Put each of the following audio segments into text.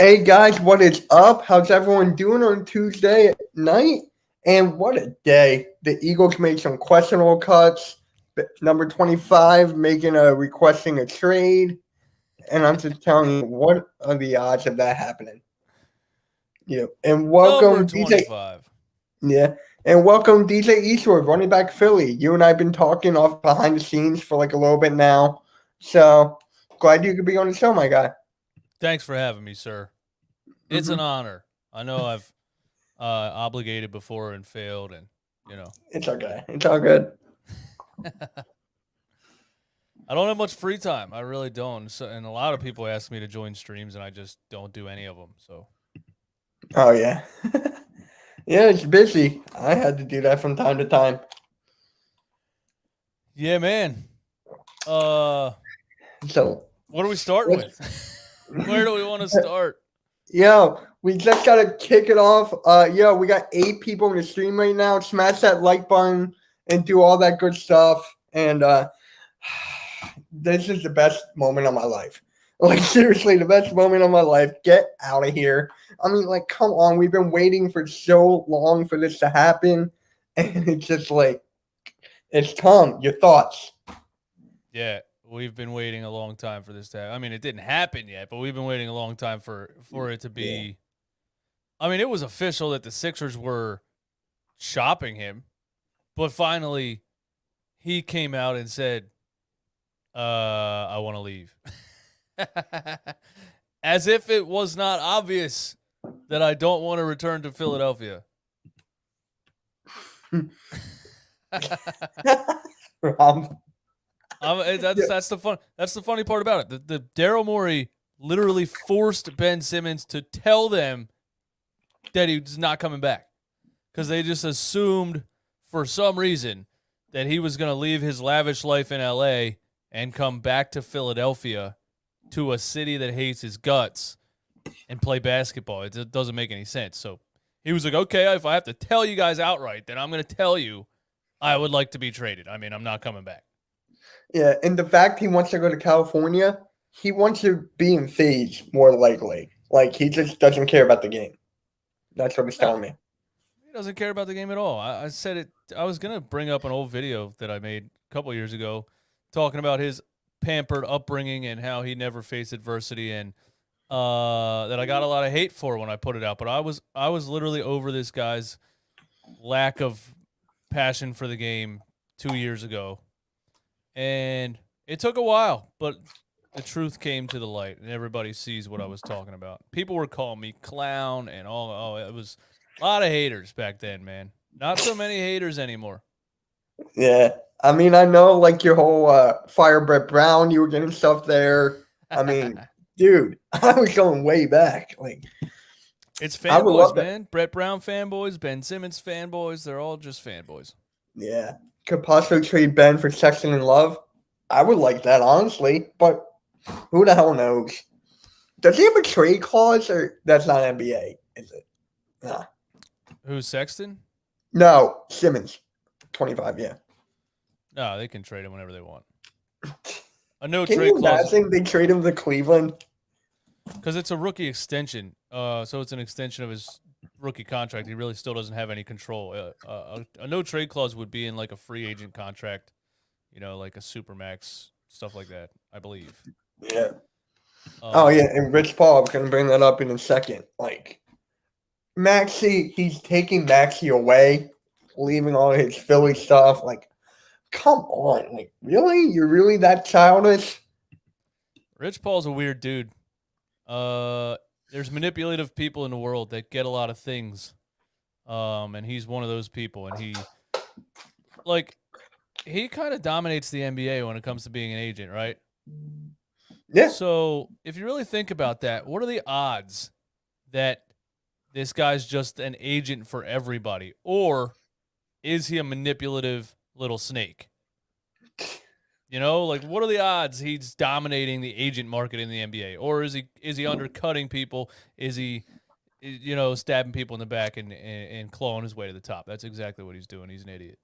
Hey guys, what is up? How's everyone doing on Tuesday night? And what a day. The Eagles made some questionable cuts. Number 25 making requesting a trade. And I'm just telling you, what are the odds of that happening? Yeah. And Number welcome, DJ. 25. Yeah. And welcome, DJ Eastwood, running back Philly. You and I have been talking off behind the scenes for like a little bit now. So glad you could be on the show, my guy. Thanks for having me, sir. It's an Hmm. honor. I know I've obligated before and failed, and you know, It's okay. It's all good. I don't have much free time. I really don't. So, and a lot of people ask me to join streams, and I just don't do any of them. So, Oh yeah. Yeah, it's busy. I had to do that from time to time. yeah, man. Uh, So, what are we starting let's, with? Where do we want to start? yo, we just gotta kick it off. We got 8 people in the stream right now. Smash that like button and do all that good stuff. And this is the best moment of my life. Like seriously, the best moment of my life. Get out of here. I mean, like, come on. We've been waiting for so long for this to happen, and it's just like it's come. Your thoughts? Yeah, we've been waiting a long time for this to happen. I mean, it didn't happen yet, but we've been waiting a long time for it to Yeah. be. I mean, it was official that the Sixers were shopping him, but finally he came out and said, I want to leave. As if it was not obvious that I don't want to return to Philadelphia. Rob. That's the fun. That's the funny part about it. The Daryl Morey literally forced Ben Simmons to tell them that he's not coming back because they just assumed for some reason that he was going to leave his lavish life in L.A. and come back to Philadelphia, to a city that hates his guts, and play basketball. It doesn't make any sense. So he was like, okay, if I have to tell you guys outright, then I'm going to tell you I would like to be traded. I mean, I'm not coming back. Yeah, and the fact he wants to go to California, he wants to be in phase more likely. Like he just doesn't care about the game. That's what he's No, telling me. he doesn't care about the game at all. I said it. I was going to bring up an old video that I made a couple years ago talking about his pampered upbringing and how he never faced adversity, and that I got a lot of hate for when I put it out. But I was literally over this guy's lack of passion for the game 2 years ago, and it took a while, but the truth came to the light, and everybody sees what I was talking about. People were calling me clown and all. Oh, it was a lot of haters back then, man. Not so many haters anymore. Yeah. I mean, I know like your whole Fire Brett Brown, you were getting stuff there. I mean, dude, I was going way back. Like It's I would fanboys, love that. man. Brett Brown fanboys, Ben Simmons fanboys. They're all just fanboys. Yeah. Could possibly trade Ben for Sexton and Love. I would like that, honestly, but who the hell knows? Does he have a trade clause or that's not NBA, is it? Nah. Who's Sexton? No, Simmons. 25, yeah. No, they can trade him whenever they want. A no Can trade you clause imagine they trade him to Cleveland? because it's a rookie extension. So it's an extension of his rookie contract. He really still doesn't have any control. A no trade clause would be in like a free agent contract, like a supermax, stuff like that, I believe. Yeah. Oh, Um, yeah, and Rich Paul, I was going to bring that up in a second. Like, Maxey, he's taking Maxey away, leaving all his Philly stuff. Like, come on. Like, really? You're really that childish? Rich Paul's a weird dude. There's manipulative people in the world that get a lot of things. And he's one of those people. And like, he kind of dominates the NBA when it comes to being an agent, right? Yeah. So if you really think about that, what are the odds that this guy's just an agent for everybody? Or is he a manipulative little snake? Like what are the odds he's dominating the agent market in the NBA? Or is he undercutting people? Is he stabbing people in the back and clawing his way to the top? That's exactly what he's doing. He's an idiot.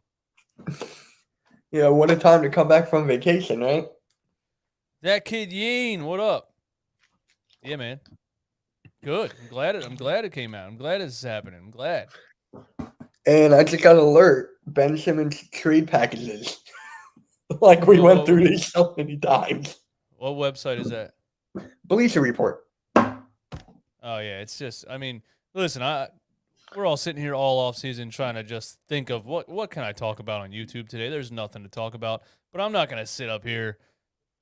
Yeah, what a time to come back from vacation, right? That kid Yeen, what up? Yeah, man. Good. I'm glad it came out. I'm glad this is happening. I'm glad. And I just got an alert. Ben Simmons trade packages. Like we went through What these so many times. website is that? Bleacher Report. Oh yeah, it's just. I mean, listen, we're all sitting here all off season trying to just think of what can I talk about on YouTube today. There's nothing to talk about, but I'm not gonna sit up here.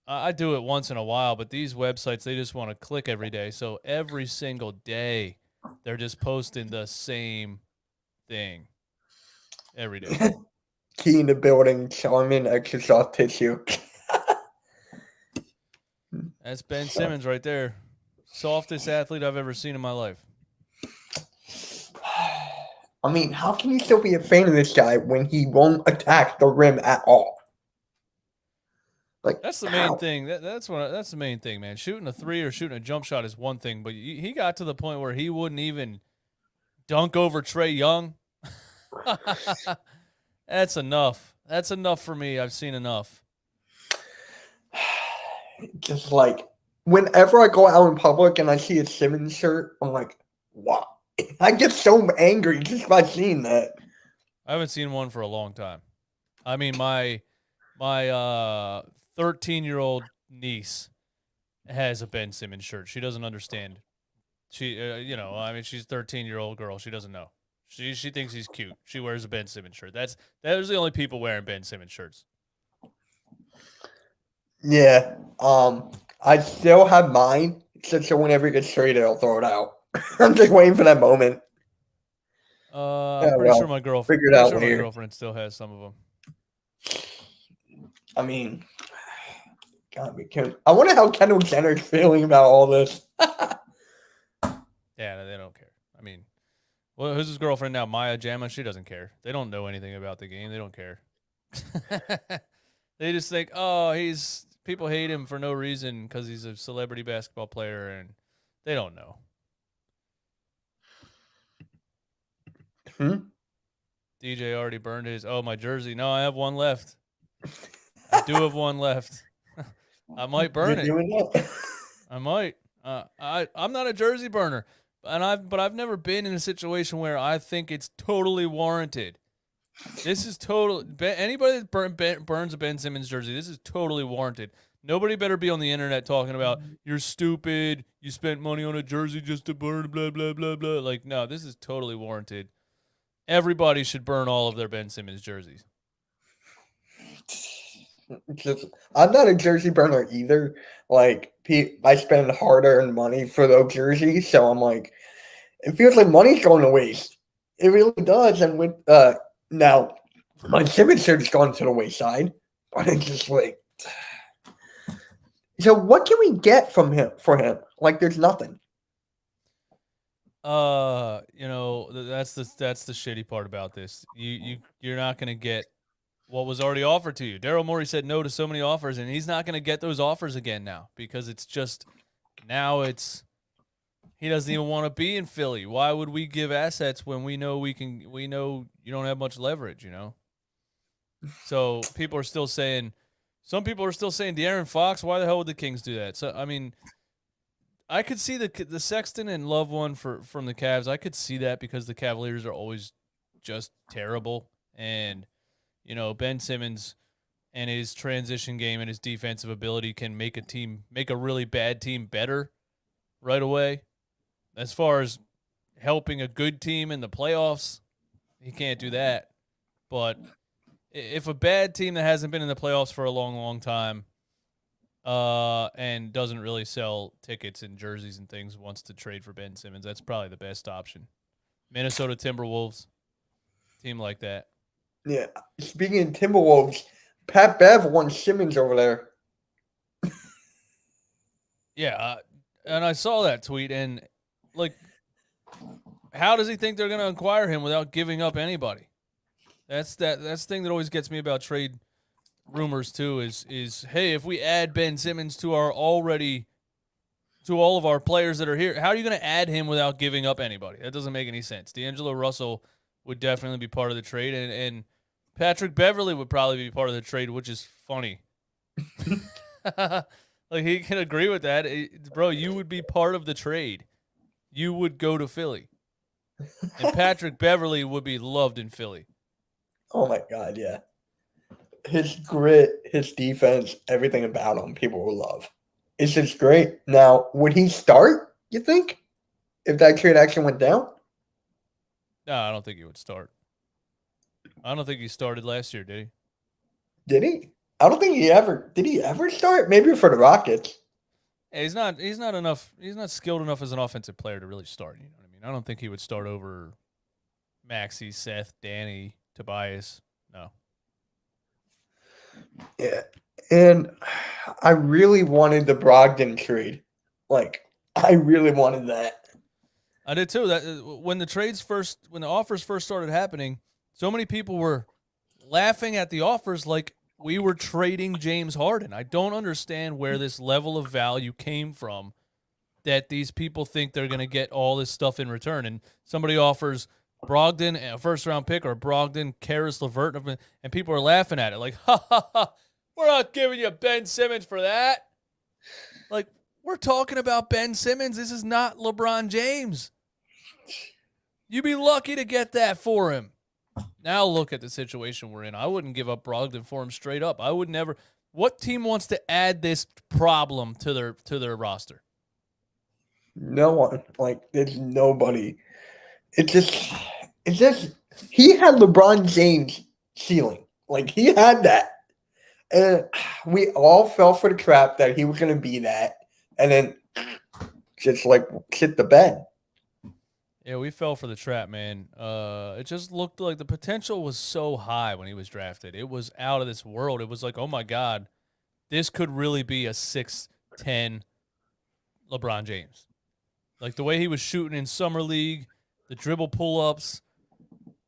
I do it once in a while, but these websites, they just want to click every day. So every single day, they're just posting the same thing every day. Key in the building, Charmin extra soft tissue. That's Ben Simmons right there. Softest athlete I've ever seen in my life. I mean, how can you still be a fan of this guy when he won't attack the rim at all? Like That's the main thing. That's the main thing, man. Shooting a three or shooting a jump shot is one thing, but he got to the point where he wouldn't even dunk over Trae Young. That's enough. That's enough for me. I've seen enough. Just like whenever I go out in public and I see a Simmons shirt, I'm like, wow. I get so angry just by seeing that. I haven't seen one for a long time. I mean, my 13-year-old niece has a Ben Simmons shirt. She doesn't understand. She, I mean, she's a 13-year-old girl. She doesn't know. She thinks he's cute. She wears a Ben Simmons shirt. Those are the only people wearing Ben Simmons shirts. Yeah. I still have mine. So whenever it gets traded, I'll throw it out. I'm just waiting for that moment. I'm pretty sure my girlfriend. Figure it out My later. girlfriend still has some of them. I mean, God, I wonder how Kendall Jenner's feeling about all this. Yeah, they don't care. I mean, well, who's his girlfriend now? Maya Jama? She doesn't care. They don't know anything about the game. They don't care. They just think, oh, people hate him for no reason because he's a celebrity basketball player, and they don't know. DJ already burned his. Oh, my jersey. No, I have one left. I do have one left. I might burn it. I might. I'm not a jersey burner, but I've never been in a situation where I think it's totally warranted. This is total. Anybody that burns a Ben Simmons jersey, this is totally warranted. Nobody better be on the internet talking about you're stupid. You spent money on a jersey just to burn. Blah blah blah blah. Like, no, this is totally warranted. Everybody should burn all of their Ben Simmons jerseys. I'm not a jersey burner either. Like, I spend hard-earned money for those jerseys, so I'm like, it feels like money's going to waste. It really does. And with now, my Simmons shirt's gone to the wayside, but it's just like, so what can we get from him for him? Like, there's nothing. That's the shitty part about this. You're not gonna get what was already offered to you. Daryl Morey said no to so many offers, and he's not gonna get those offers again now because it's just he doesn't even want to be in Philly. Why would we give assets when we know you don't have much leverage, So some people are still saying De'Aaron Fox, why the hell would the Kings do that? So I mean, I could see the Sexton and Love one from the Cavs. I could see that because the Cavaliers are always just terrible. And, Ben Simmons and his transition game and his defensive ability can make a really bad team better right away. As far as helping a good team in the playoffs, he can't do that. But if a bad team that hasn't been in the playoffs for a long, long time and doesn't really sell tickets and jerseys and things wants to trade for Ben Simmons, that's probably the best option. Minnesota Timberwolves, team like that. Yeah. Speaking of Timberwolves, Pat Bev wants Simmons over there. Yeah, and I saw that tweet, and how does he think they're going to acquire him without giving up anybody? That's the thing that always gets me about trade rumors too. Is hey, if we add Ben Simmons to all of our players that are here, how are you going to add him without giving up anybody? That doesn't make any sense. D'Angelo Russell would definitely be part of the trade, and Patrick Beverley would probably be part of the trade, which is funny. Like, he can agree with that. Bro, you would be part of the trade. you would go to Philly. And Patrick Beverley would be loved in Philly. Oh my God, yeah. His grit, his defense, everything about him, people will love. It's just great. Now, would he start, you think, if that trade actually went down? No, I don't think he would start. I don't think he started last year, did he? Did he? I don't think he ever did. He ever start? Maybe for the Rockets. Yeah, he's not enough. He's not skilled enough as an offensive player to really start. You know what I mean? I don't think he would start over Maxey, Seth, Danny, Tobias. No. Yeah, and I really wanted the Brogdon trade. Like, I really wanted that. I did too. That when the offers first started happening, so many people were laughing at the offers like we were trading James Harden. I don't understand where this level of value came from that these people think they're going to get all this stuff in return. And somebody offers Brogdon a first-round pick or Brogdon, Karis LeVert, and people are laughing at it like, ha, ha, ha, we're not giving you Ben Simmons for that. Like, we're talking about Ben Simmons. This is not LeBron James. You'd be lucky to get that for him. Now look at the situation we're in. I wouldn't give up Brogdon for him straight up. I would never. What team wants to add this problem to their roster? No one. Like, there's nobody. It's just he had LeBron James ceiling. Like, he had that. And we all fell for the trap that he was going to be that. And then just, like, shit the bed. Yeah, we fell for the trap, man. It just looked like the potential was so high when he was drafted. It was out of this world. It was like, oh, my God, this could really be a 6'10" LeBron James. Like, the way he was shooting in Summer League, the dribble pull-ups,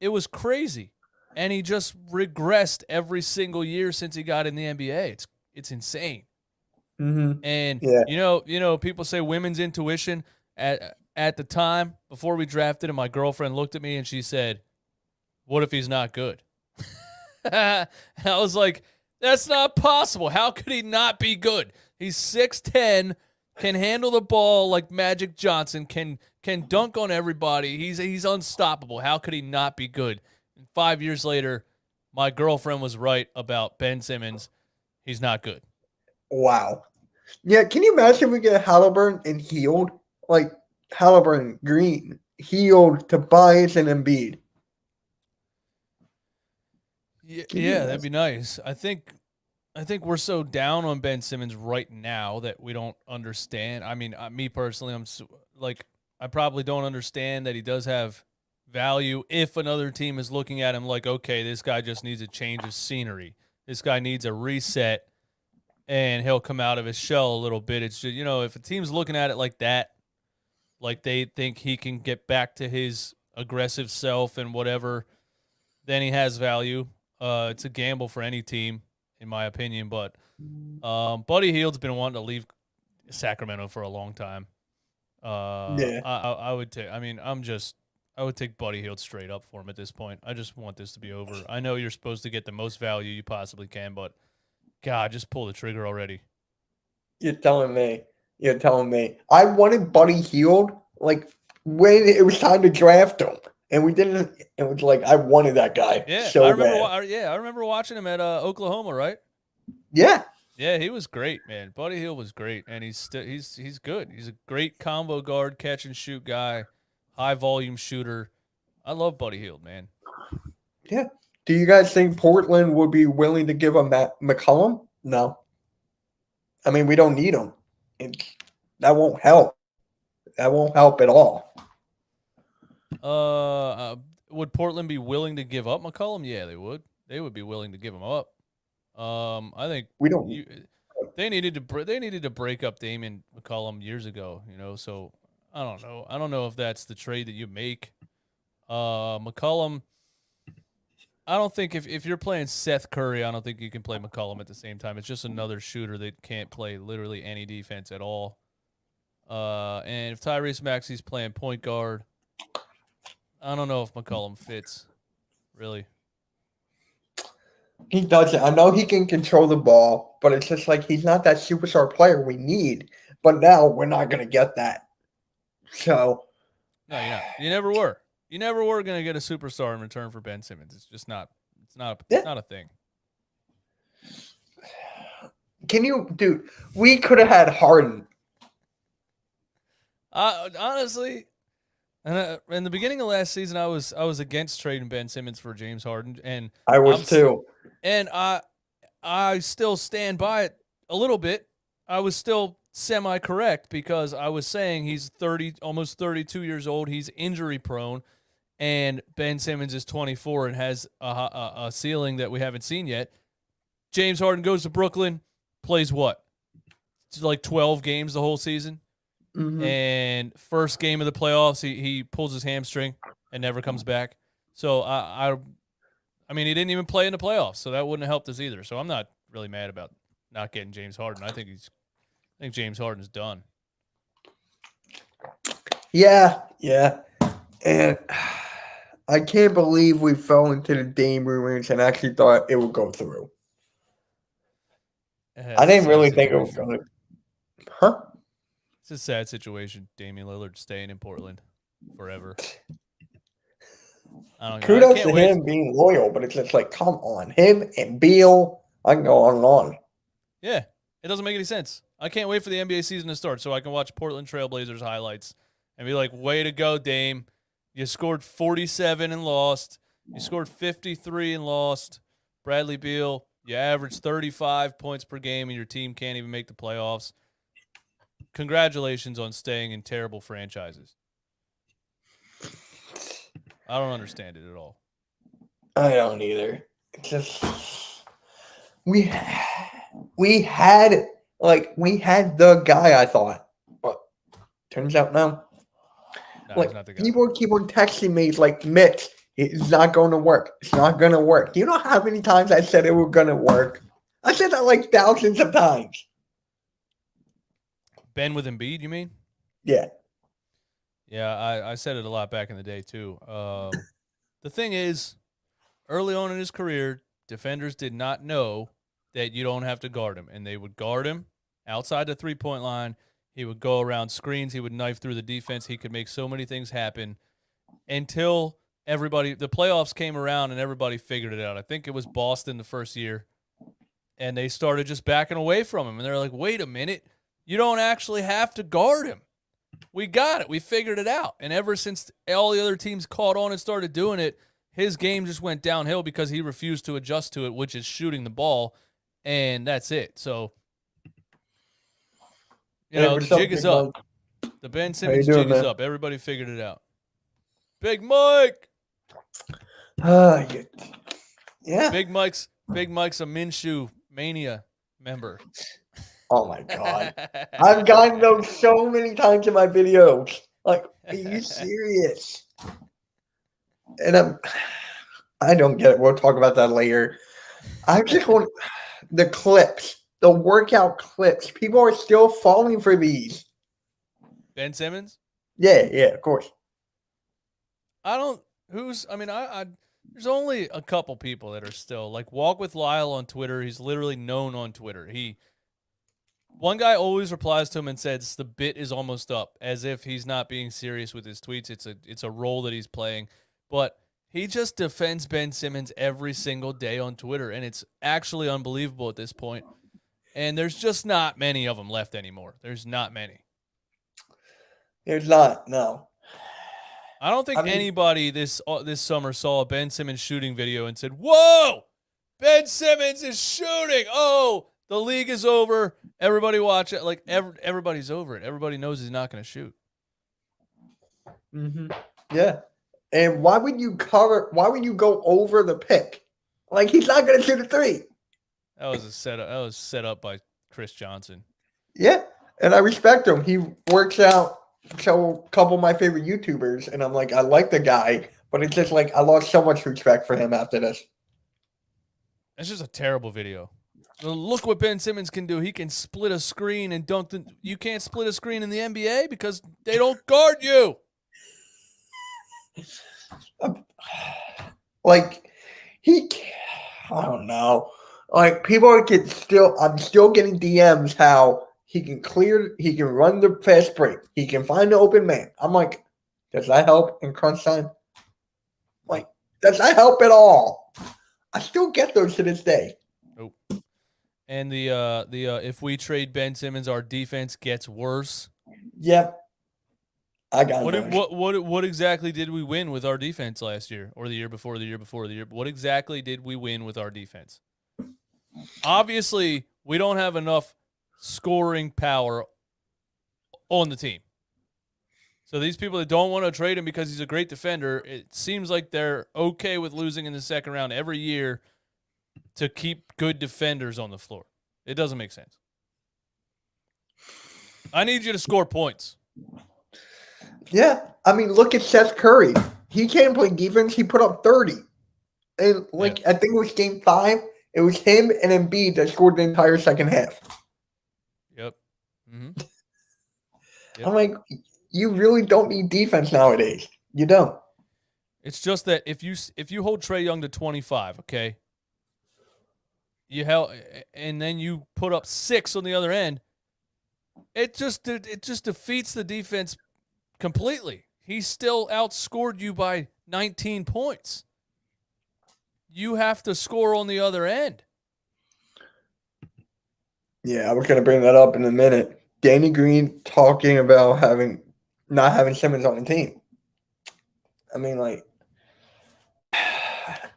it was crazy. And he just regressed every single year since he got in the NBA. It's insane. Mm-hmm. And, yeah. you know, people say women's intuition at the time, before we drafted him, my girlfriend looked at me and she said, what if he's not good? And I was like, that's not possible. How could he not be good? He's 6'10", can handle the ball like Magic Johnson, can dunk on everybody. He's unstoppable. How could he not be good? And 5 years later, my girlfriend was right about Ben Simmons. He's not good. Wow. Yeah, can you imagine if we get Halliburton and Healed? Like, Halliburton, Green, Healed, Tobias, and Embiid. Yeah, that'd be nice. I think we're so down on Ben Simmons right now that we don't understand. I mean, me personally, I probably don't understand that he does have value if another team is looking at him like, okay, this guy just needs a change of scenery. This guy needs a reset, and he'll come out of his shell a little bit. It's just, you know, if a team's looking at it like that, like they think he can get back to his aggressive self and whatever, then he has value. It's a gamble for any team, in my opinion. But Buddy Hield's been wanting to leave Sacramento for a long time. Yeah. I would take. I mean, I would take Buddy Hield straight up for him at this point. I just want this to be over. I know you're supposed to get the most value you possibly can, but God, just pull the trigger already. You're telling me. I wanted Buddy Hield like when it was time to draft him, and we didn't. It was like I wanted that guy. Yeah, so I remember. bad. I remember watching him at Oklahoma, right? Yeah. Yeah, he was great, man. Buddy Hield was great, and he's good. He's a great combo guard, catch and shoot guy, high volume shooter. I love Buddy Hield, man. Yeah. Do you guys think Portland would be willing to give him McCollum? No. I mean, we don't need him. That won't help. That won't help at all. Would Portland be willing to give up McCollum? Yeah, they would. They would be willing to give him up. I think we don't. They needed to break up Damian McCollum years ago. You know, so I don't know. I don't know if that's the trade that you make. McCollum. I don't think if you're playing Seth Curry, I don't think you can play McCollum at the same time. It's just another shooter that can't play literally any defense at all. And if Tyrese Maxey's playing point guard, I don't know if McCollum fits, really. He doesn't. I know he can control the ball, but it's just like he's not that superstar player we need. But now we're not going to get that. So No, you're not. You never were. You never were going to get a superstar in return for Ben Simmons. It's just not. It's not. It's not a thing. Dude? We could have had Harden. Honestly, and in the beginning of last season, I was against trading Ben Simmons for James Harden, and I was too. And I still stand by it a little bit. I was still semi-correct because I was saying he's almost 32 years old. He's injury prone, and Ben Simmons is 24 and has a ceiling that we haven't seen yet. James Harden goes to Brooklyn, plays what? It's like 12 games the whole season. Mm-hmm. And first game of the playoffs, he pulls his hamstring and never comes back. So I mean, he didn't even play in the playoffs, so that wouldn't have helped us either. So I'm not really mad about not getting James Harden. I think James Harden's done. Yeah. And I can't believe we fell into the Dame rumors and actually thought it would go through. I didn't really think it was going to. Huh? It's a sad situation. Damian Lillard staying in Portland forever. Kudos to him being loyal, but it's just like, come on. Him and Beal, I can go on and on. Yeah, it doesn't make any sense. I can't wait for the NBA season to start so I can watch Portland Trailblazers highlights and be like, way to go, Dame. You scored 47 and lost. You scored 53 and lost. Bradley Beal, you averaged 35 points per game and your team can't even make the playoffs. Congratulations on staying in terrible franchises. I don't understand it at all. I don't either. It's just we had the guy, I thought, but turns out no. He's not the guy. People keep on texting me like, Mitch, it's not going to work. It's not going to work. Do you know how many times I said it was going to work? I said that like thousands of times. Ben with Embiid, you mean? Yeah. Yeah, I said it a lot back in the day, too. The thing is, early on in his career, defenders did not know that you don't have to guard him. And they would guard him outside the three-point line. He would go around screens. He would knife through the defense. He could make so many things happen until the playoffs came around and everybody figured it out. I think it was Boston the first year. And they started just backing away from him. And they're like, wait a minute. You don't actually have to guard him. We got it. We figured it out. And ever since all the other teams caught on and started doing it, his game just went downhill because he refused to adjust to it, which is shooting the ball. And that's it. So, the jig is up. The Ben Simmons jig is up. Everybody figured it out. Big Mike. Yeah. Big Mike's a Minshew Mania member. Oh my God. I've gotten those so many times in my videos. Like, are you serious? And I don't get it. We'll talk about that later. I just want the clips, the workout clips. People are still falling for these. Ben Simmons? Yeah, of course. There's only a couple people that are still like Walk with Lyle on Twitter. He's literally known on Twitter. One guy always replies to him and says the bit is almost up, as if he's not being serious with his tweets. It's a role that he's playing. But he just defends Ben Simmons every single day on Twitter, and it's actually unbelievable at this point. And there's just not many of them left anymore. There's not many. There's not, no. I don't think anybody this summer saw a Ben Simmons shooting video and said, whoa, Ben Simmons is shooting. Oh, the league is over. Everybody watch it. Like everybody's over it. Everybody knows he's not going to shoot. Mm-hmm. Yeah. And why would you go over the pick? Like, he's not going to shoot a three. That was set up by Chris Johnson. Yeah. And I respect him. He works out. So a couple of my favorite YouTubers, and I'm like, I like the guy, but it's just like I lost so much respect for him after this. It's just a terrible video. Look what Ben Simmons can do. He can split a screen and dunk the. You can't split a screen in the NBA because they don't guard you. Like, I don't know. Like, I'm still getting DMs how he can run the fast break. He can find the open man. I'm like, Does that help in crunch time? Like, does that help at all? I still get those to this day. Nope. And the if we trade Ben Simmons, our defense gets worse. Yep. I got what exactly did we win with our defense last year, or the year before, the year before, the year? What exactly did we win with our defense? Obviously, we don't have enough scoring power on the team. So these people that don't want to trade him because he's a great defender, it seems like they're okay with losing in the second round every year to keep good defenders on the floor. It doesn't make sense. I need you to score points. Yeah. I mean, look at Seth Curry. He can't play defense. He put up 30. And, I think it was game 5. It was him and Embiid that scored the entire second half. Yep. Mm-hmm. Yep. I'm like, you really don't need defense nowadays. You don't. It's just that if you hold Trae Young to 25, okay, and then you put up 6 on the other end, it just defeats the defense completely. He still outscored you by 19 points. You have to score on the other end. Yeah, I was going to bring that up in a minute. Danny Green talking about not having Simmons on the team. I mean, like,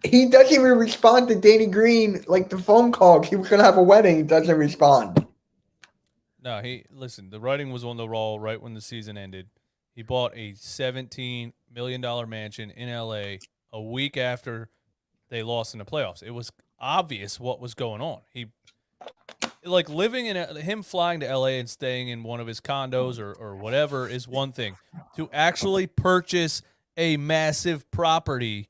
he doesn't even respond to Danny Green, like the phone call. He was going to have a wedding. He doesn't respond. No, listen, the writing was on the wall right when the season ended. He bought a $17 million mansion in L.A. a week after they lost in the playoffs. It was obvious what was going on. Him flying to L.A. and staying in one of his condos or whatever is one thing. To actually purchase a massive property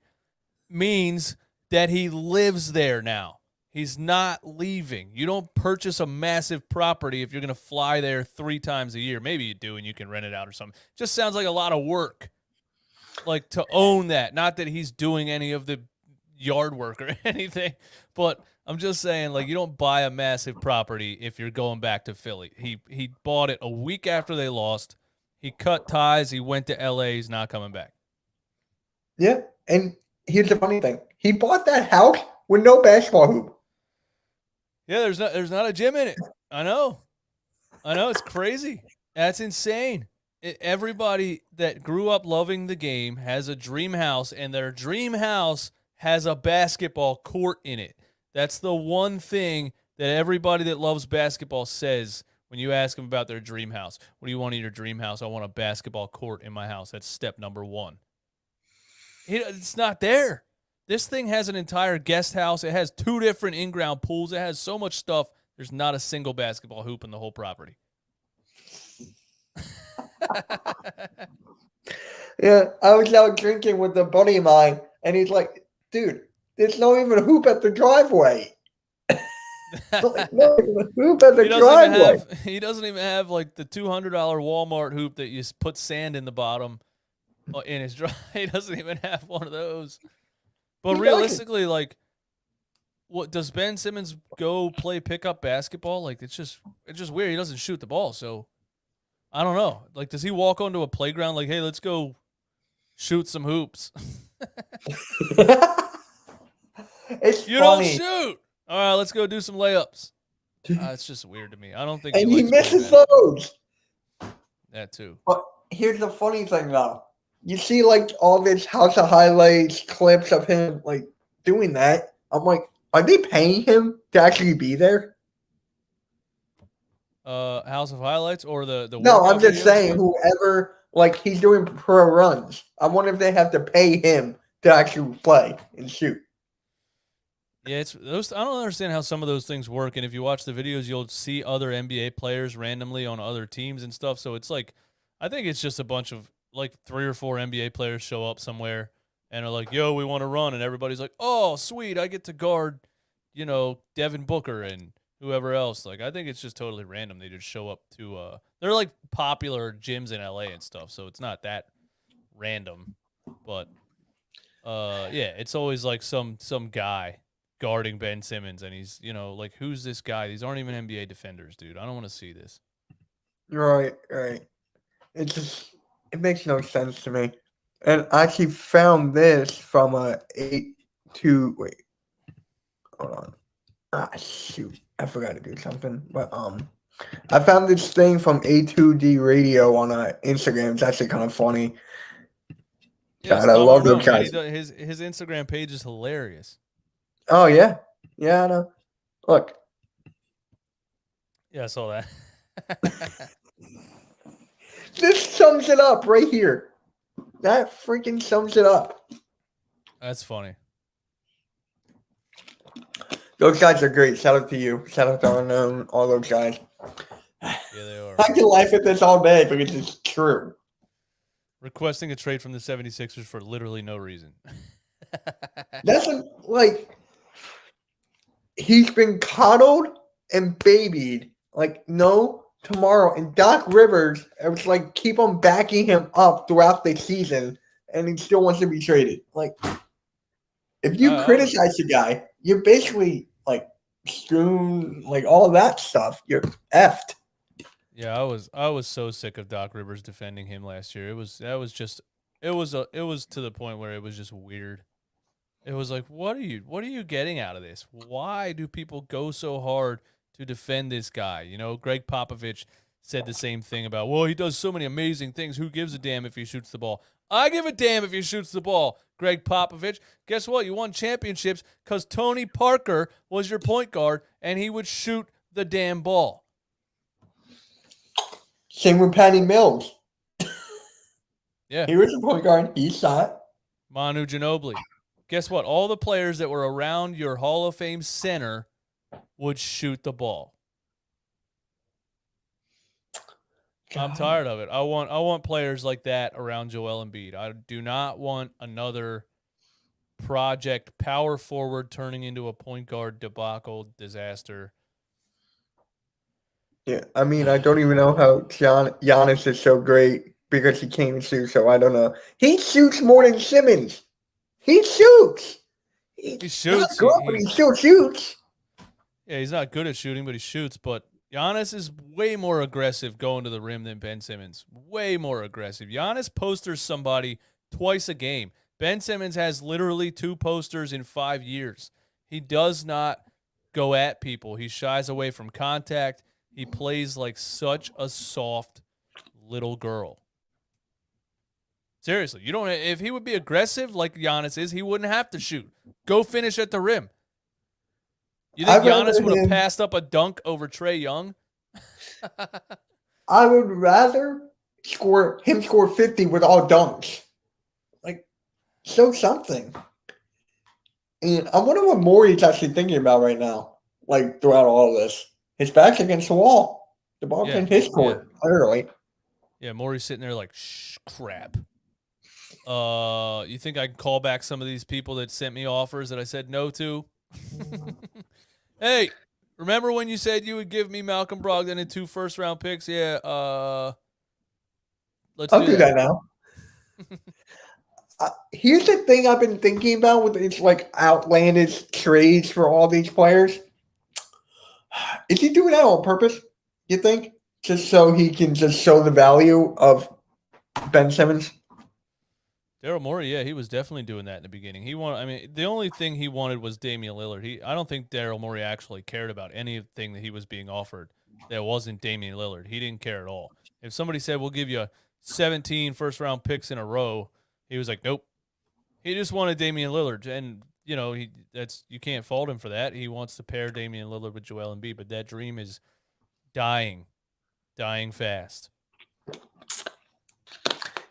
means that he lives there now. He's not leaving. You don't purchase a massive property if you're going to fly there 3 times a year. Maybe you do and you can rent it out or something. Just sounds like a lot of work, like to own that. Not that he's doing any of the yard work or anything, but I'm just saying, like, you don't buy a massive property if you're going back to Philly. He bought it a week after they lost. He cut ties. He went to L.A. He's not coming back. Yeah, and here's the funny thing. He bought that house with no basketball hoop. Yeah, there's not a gym in it. I know. It's crazy. That's insane. Everybody that grew up loving the game has a dream house, and their dream house has a basketball court in it. That's the one thing that everybody that loves basketball says when you ask them about their dream house. What do you want in your dream house? I want a basketball court in my house. That's step number 1. It's not there. This thing has an entire guest house. It has 2 different in-ground pools. It has so much stuff. There's not a single basketball hoop in the whole property. Yeah, I was out drinking with a buddy of mine, and he's like, dude, there's not even a hoop at the driveway. Hoop at the driveway. He doesn't even have like the $200 Walmart hoop that you put sand in the bottom in his drive. He doesn't even have one of those. But realistically, like, what does Ben Simmons go play pickup basketball? Like, it's just weird. He doesn't shoot the ball, so I don't know. Like, does he walk onto a playground like, hey, let's go shoot some hoops? You don't shoot. All right, let's go do some layups. It's just weird to me. I don't think he misses those. That too. But here's the funny thing, though. You see, like, all this House of Highlights clips of him, like, doing that. I'm like, are they paying him to actually be there? House of Highlights or the No, I'm just saying whoever, like, he's doing pro runs. I wonder if they have to pay him to actually play and shoot. Yeah, it's those. I don't understand how some of those things work. And if you watch the videos, you'll see other NBA players randomly on other teams and stuff. So it's like, I think it's just a bunch of like 3 or 4 NBA players show up somewhere and are like, "Yo, we want to run," and everybody's like, "Oh, sweet, I get to guard, Devin Booker and whoever else." Like, I think it's just totally random. They just show up to they're like popular gyms in LA and stuff, so it's not that random. But yeah, it's always like some guy guarding Ben Simmons, and he's, like, who's this guy? These aren't even NBA defenders, dude. I don't want to see this. Right. It's just, It makes no sense to me. And I actually found this from a 8-2. Wait, hold on. Ah, shoot. I forgot to do something. But I found this thing from A2D Radio on Instagram. It's actually kind of funny. Yeah, God, I Stubborn love those Oak, man. He guys. does, his Instagram page is hilarious. Oh yeah, yeah. I know. Look, Yeah, I saw that. this sums it up right here. That freaking sums it up. That's funny. Those guys are great. Shout out to you. Shout out to Unknown, all those guys. Yeah, they are. I can laugh at this all day because it's true. Requesting a trade from the 76ers for literally no reason. That's like he's been coddled and babied like no tomorrow. And Doc Rivers, it was like keep on backing him up throughout the season, and he still wants to be traded. Like if you criticize the guy, you're basically like strewn, like all that stuff. You're effed. Yeah, I was so sick of Doc Rivers defending him last year. It was to the point where it was just weird. It was like, what are you getting out of this? Why do people go so hard to defend this guy? You know, Greg Popovich said the same thing about, well, he does so many amazing things. Who gives a damn if he shoots the ball? I give a damn if he shoots the ball, Greg Popovich. Guess what? You won championships because Tony Parker was your point guard and he would shoot the damn ball. Same with Patty Mills. Yeah. He was a point guard. He shot. Manu Ginobili. Guess what? All the players that were around your Hall of Fame center would shoot the ball. God. I'm tired of it. I want players like that around Joel Embiid. I do not want another project power forward turning into a point guard debacle disaster. Yeah, I mean, I don't even know how Giannis is so great because he can't shoot, so I don't know. He shoots more than Simmons. He shoots. He shoots. Good, but he still shoots. Yeah, he's not good at shooting, but he shoots. But Giannis is way more aggressive going to the rim than Ben Simmons. Way more aggressive. Giannis posters somebody twice a game. Ben Simmons has literally 2 posters in 5 years. He does not go at people. He shies away from contact. He plays like such a soft little girl. Seriously, you don't. If he would be aggressive like Giannis is, he wouldn't have to shoot. Go finish at the rim. You think Giannis would have passed up a dunk over Trae Young? I would rather score 50 with all dunks. Like, show something. And I wonder what Morey's actually thinking about right now. Like throughout all of this. His back's against the wall. The ball's in his court, clearly. Yeah, Morey's sitting there like, shh, crap. You think I can call back some of these people that sent me offers that I said no to? Hey, remember when you said you would give me Malcolm Brogdon and 2 first-round picks? Yeah, I'll do that now. Here's the thing I've been thinking about with these like outlandish trades for all these players. Is he doing that on purpose, you think? Just so he can just show the value of Ben Simmons? Daryl Morey, yeah, he was definitely doing that in the beginning. The only thing he wanted was Damian Lillard. I don't think Daryl Morey actually cared about anything that he was being offered that wasn't Damian Lillard. He didn't care at all. If somebody said, we'll give you 17 first-round picks in a row, he was like, nope. He just wanted Damian Lillard, and you know, you can't fault him for that. He wants to pair Damian Lillard with Joel Embiid, but that dream is dying fast.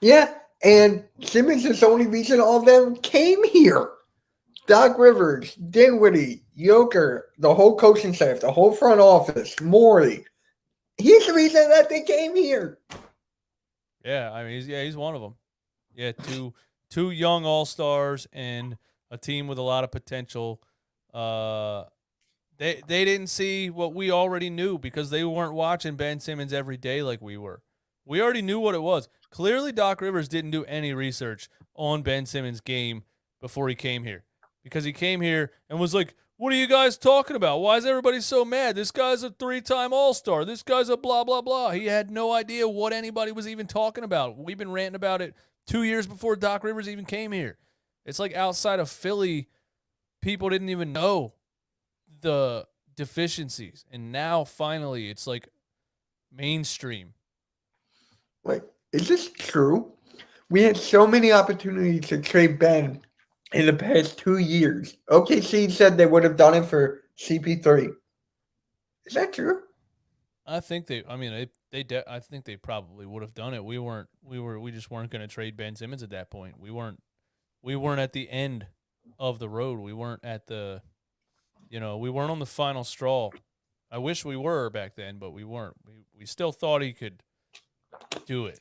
Yeah, and Simmons is the only reason all of them came here. Doc Rivers, Dinwiddie, Joker, the whole coaching staff, the whole front office, Morey. He's the reason that they came here. Yeah, I mean, he's one of them. Yeah, two young all-stars and a team with a lot of potential. They didn't see what we already knew because they weren't watching Ben Simmons every day like we were. We already knew what it was. Clearly, Doc Rivers didn't do any research on Ben Simmons' game before he came here because he came here and was like, What are you guys talking about? Why is everybody so mad? This guy's a 3-time All-Star. This guy's a blah, blah, blah. He had no idea what anybody was even talking about. We've been ranting about it 2 years before Doc Rivers even came here. It's like outside of Philly, people didn't even know the deficiencies. And now, finally, it's like mainstream. Like, is this true? We had so many opportunities to trade Ben in the past 2 years. OKC said they would have done it for CP3. Is that true? I think they. I mean, I think they probably would have done it. We just weren't going to trade Ben Simmons at that point. We weren't at the end of the road. We weren't at the, we weren't on the final straw. I wish we were back then, but we weren't. We still thought he could do it.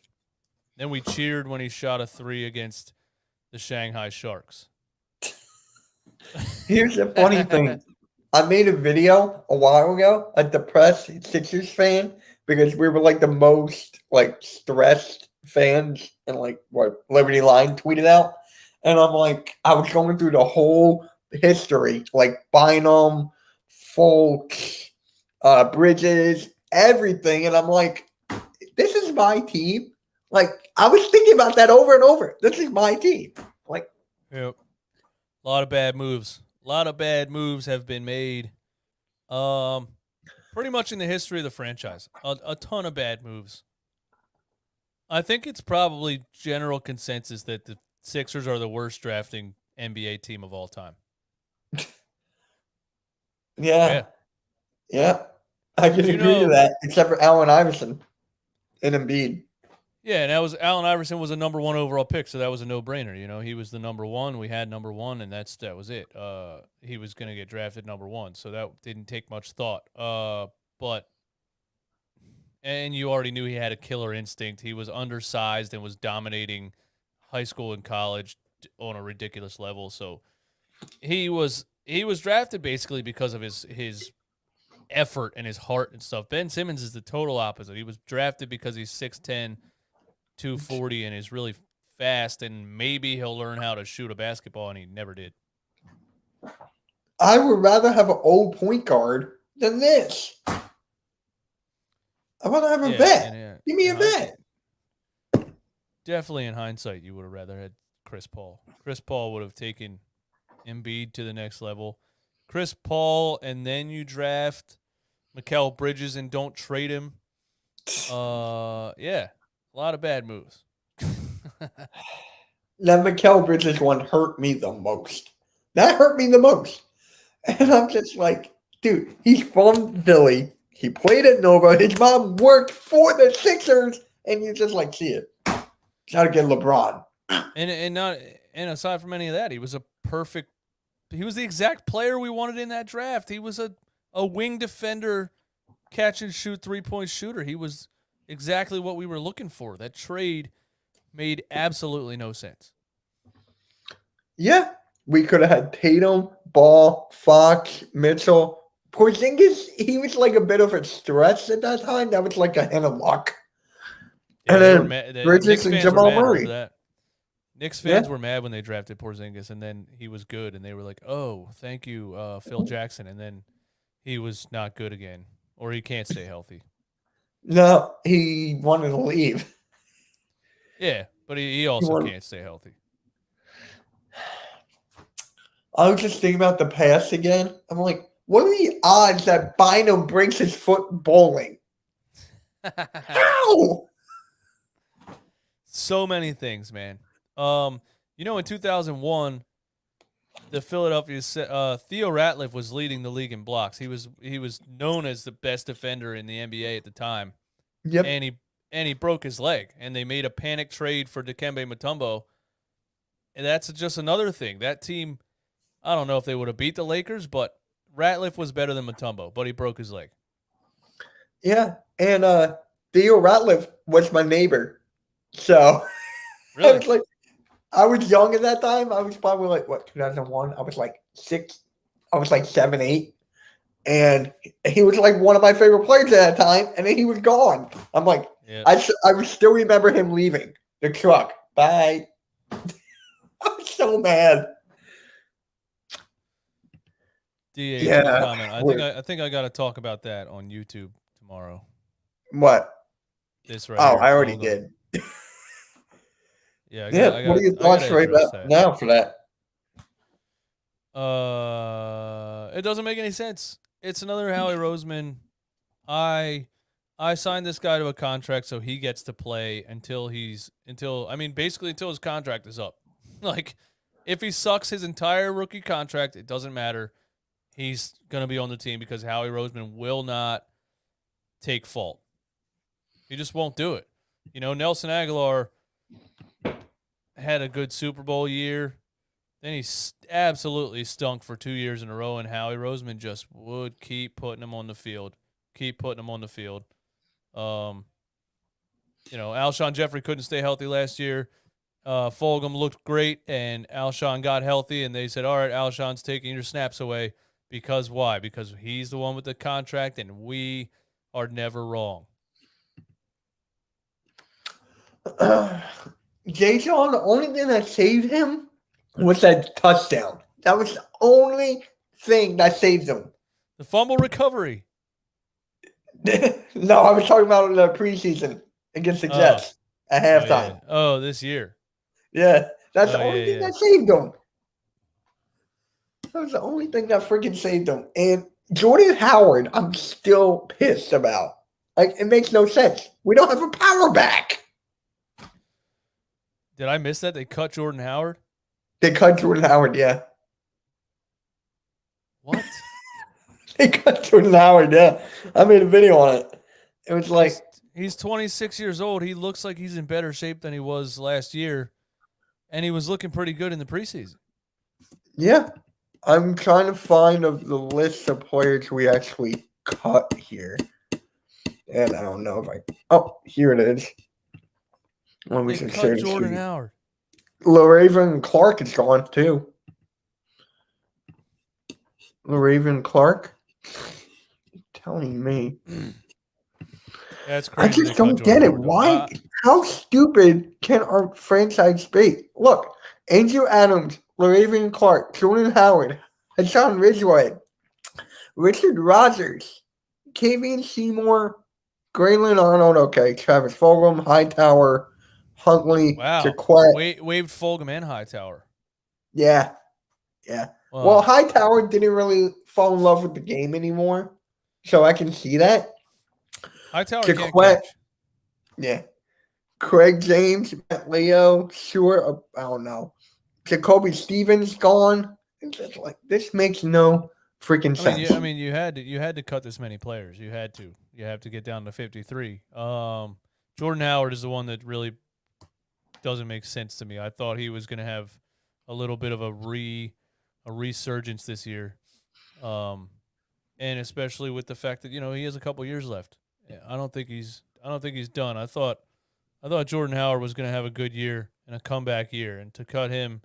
Then we cheered when he shot a 3 against the Shanghai Sharks. Here's the funny thing. I made a video a while ago, a depressed Sixers fan, because we were like the most like stressed fans, and like what Liberty Line tweeted out. And I'm like, I was going through the whole history, like Bynum, Fultz, Bridges, everything, and I'm like, this is my team. Like, I was thinking about that over and over. This is my team. Like, yep. A lot of bad moves. A lot of bad moves have been made. Pretty much in the history of the franchise. A ton of bad moves. I think it's probably general consensus that the Sixers are the worst drafting NBA team of all time. Yeah. I can agree to that, except for Allen Iverson and Embiid. Yeah, and that was Allen Iverson was a number 1 overall pick, so that was a no-brainer. He was the number 1. We had number 1, and that was it. He was going to get drafted number 1, so that didn't take much thought. And you already knew he had a killer instinct. He was undersized and was dominating high school and college on a ridiculous level. So he was drafted basically because of his effort and his heart and stuff. Ben Simmons is the total opposite. He was drafted because he's 6'10", 240, and is really fast, and maybe he'll learn how to shoot a basketball, and he never did. I would rather have an old point guard than this. I want to have a vet. Give me a vet. Definitely in hindsight, you would have rather had Chris Paul. Chris Paul would have taken Embiid to the next level. Chris Paul, and then you draft Mikal Bridges and don't trade him. Yeah. A lot of bad moves. That Mikal Bridges one hurt me the most. That hurt me the most. And I'm just like, dude, he's from Philly. He played at Nova. His mom worked for the Sixers. And you just like see it. Got to get LeBron. And aside from any of that, he was he was the exact player we wanted in that draft. He was a wing defender, catch and shoot 3-point shooter. He was exactly what we were looking for. That trade made absolutely no sense. Yeah. We could have had Tatum, Ball, Fox, Mitchell. Porzingis, he was like a bit of a stretch at that time. That was like a hand of luck. Yeah, and then Bridges and Jamal Murray. Knicks fans were mad when they drafted Porzingis, and then he was good, and they were like, oh, thank you, Phil Jackson. And then he was not good again, or he can't stay healthy. No, he wanted to leave. Yeah, but he also can't stay healthy. I was just thinking about the past again. I'm like, what are the odds that Bynum breaks his foot bowling? How? So many things, man. In 2001, the Philadelphia Theo Ratliff was leading the league in blocks. He was known as the best defender in the NBA at the time. Yep. And he broke his leg, and they made a panic trade for Dikembe Mutombo. And that's just another thing. That team, I don't know if they would have beat the Lakers, but Ratliff was better than Mutombo, but he broke his leg. Yeah, and Theo Ratliff was my neighbor. So really? I was young at that time. I was probably like, 2001? I was like 6. I was like 7, 8. And he was like one of my favorite players at that time. And then he was gone. I'm like, I still remember him leaving the truck. Bye. I was so mad. DH, no Yeah. comment. I think I got to talk about that on YouTube tomorrow. What? This right Oh, here, I already Fulgham. did. Yeah, Yeah. What are your I got thoughts to right address about that. now for that? It doesn't make any sense. It's another Howie Roseman. I I signed this guy to a contract so he gets to play until basically until his contract is up. Like if he sucks his entire rookie contract, it doesn't matter. He's going to be on the team because Howie Roseman will not take fault. He just won't do it. You know, Nelson Aguilar had a good Super Bowl year. Then he absolutely stunk for 2 years in a row, and Howie Roseman just would keep putting him on the field. Alshon Jeffrey couldn't stay healthy last year. Fulgham looked great, and Alshon got healthy, and they said, all right, Alshon's taking your snaps away. Because why? Because he's the one with the contract, and we are never wrong. Jay Sean, the only thing that saved him was that touchdown. That was the only thing that saved him. The fumble recovery. No, I was talking about in the preseason against the Jets at halftime. This year. Yeah, that's the only thing that saved him. That was the only thing that freaking saved him. And Jordan Howard, I'm still pissed about. Like, it makes no sense. We don't have a power back. Did I miss that? They cut Jordan Howard? They cut Jordan Howard, yeah. What? They cut Jordan Howard, yeah. I made a video on it. It was like... He's 26 years old. He looks like he's in better shape than he was last year. And he was looking pretty good in the preseason. Yeah. I'm trying to find the list of players we actually cut here. And I don't know if I... Oh, here it is. When we cut Jordan Howard. LaRaven Clark is gone, too. LaRaven Clark? You're telling me. That's crazy. I just don't get it. Why? How stupid can our franchise be? Look, Andrew Adams, LaRaven Clark, Jordan Howard, Hassan Ridgeway, Richard Rodgers, Kavian Seymour, Graylin Arnold, okay, Travis Fulgham, Hightower, Huntley, Jaquette. Waived Fulgham and Hightower. Yeah. Yeah. Wow. Well, Hightower didn't really fall in love with the game anymore, so I can see that. Hightower can't catch. Yeah. Craig James, Matt Leo, Stewart, I don't know. Jacoby Stevens gone. It's just like, this makes no freaking sense. You had to cut this many players. You had to. You have to get down to 53. Jordan Howard is the one that really doesn't make sense to me. I thought he was going to have a little bit of a resurgence this year, and especially with the fact that he has a couple years left. I don't think he's done. I thought Jordan Howard was going to have a good year and a comeback year, and to cut him,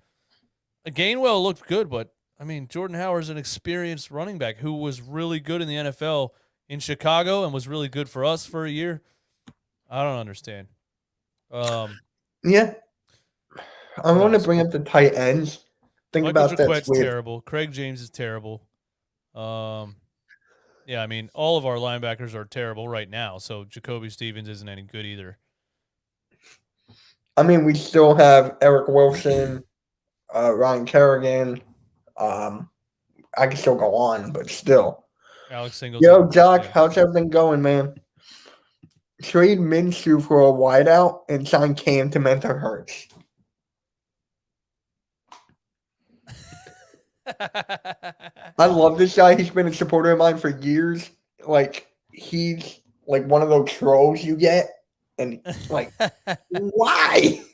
Gainwell looked good, but Jordan Howard's an experienced running back who was really good in the NFL in Chicago and was really good for us for a year. I don't understand. Yeah. I want to bring up the tight ends. Think about that. Jaquette's terrible. Craig James is terrible. All of our linebackers are terrible right now, so Jacoby Stevens isn't any good either. We still have Eric Wilson, Ryan Kerrigan. I can still go on, but still. Alex Singleton. Yo, Jock, how's everything going, man? Trade Minshew for a wideout and sign Cam to mentor Hurts. I love this guy. He's been a supporter of mine for years. Like, he's like one of those trolls you get. And like, why?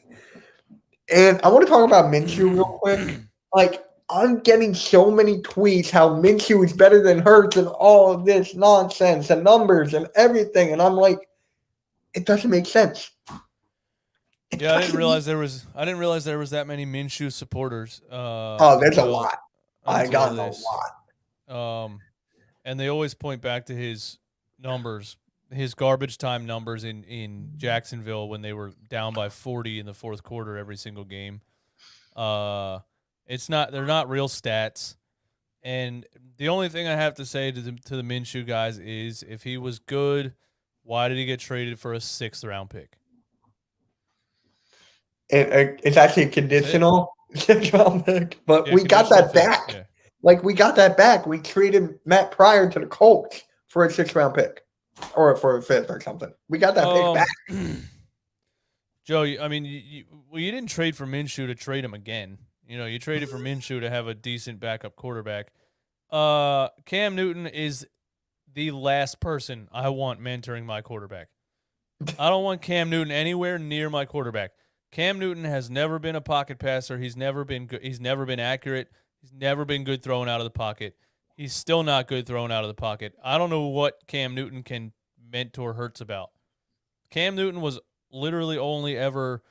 And I want to talk about Minshew real quick. Like, I'm getting so many tweets how Minshew is better than Hurts and all of this nonsense and numbers and everything. And I'm like, it doesn't make sense. I didn't realize there was that many Minshew supporters. There's a lot. I got a lot. And they always point back to his numbers, his garbage time numbers in Jacksonville when they were down by 40 in the fourth quarter every single game. They're not real stats. And the only thing I have to say to the Minshew guys is, if he was good, why did he get traded for a 6th-round pick? It's actually a That's it. conditional 6th-round pick, but Yeah, we got conditional that fifth. back. Yeah. Like, we got that back. We traded Matt Pryor to the Colts for a 6th-round pick, or for a 5th or something. We got that pick back. Joe, I mean, you didn't trade for Minshew to trade him again. You traded for Minshew to have a decent backup quarterback. Cam Newton is the last person I want mentoring my quarterback. I don't want Cam Newton anywhere near my quarterback. Cam Newton has never been a pocket passer. He's never been good. He's never been accurate. He's never been good throwing out of the pocket. He's still not good throwing out of the pocket. I don't know what Cam Newton can mentor Hurts about. Cam Newton was literally only ever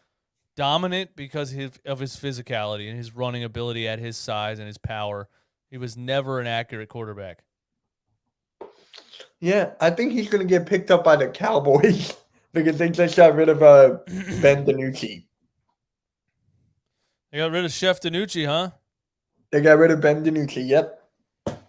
dominant because of his physicality and his running ability at his size and his power. He was never an accurate quarterback. Yeah, I think he's going to get picked up by the Cowboys because they just got rid of Ben DiNucci. They got rid of Chef DiNucci, huh? They got rid of Ben DiNucci, yep.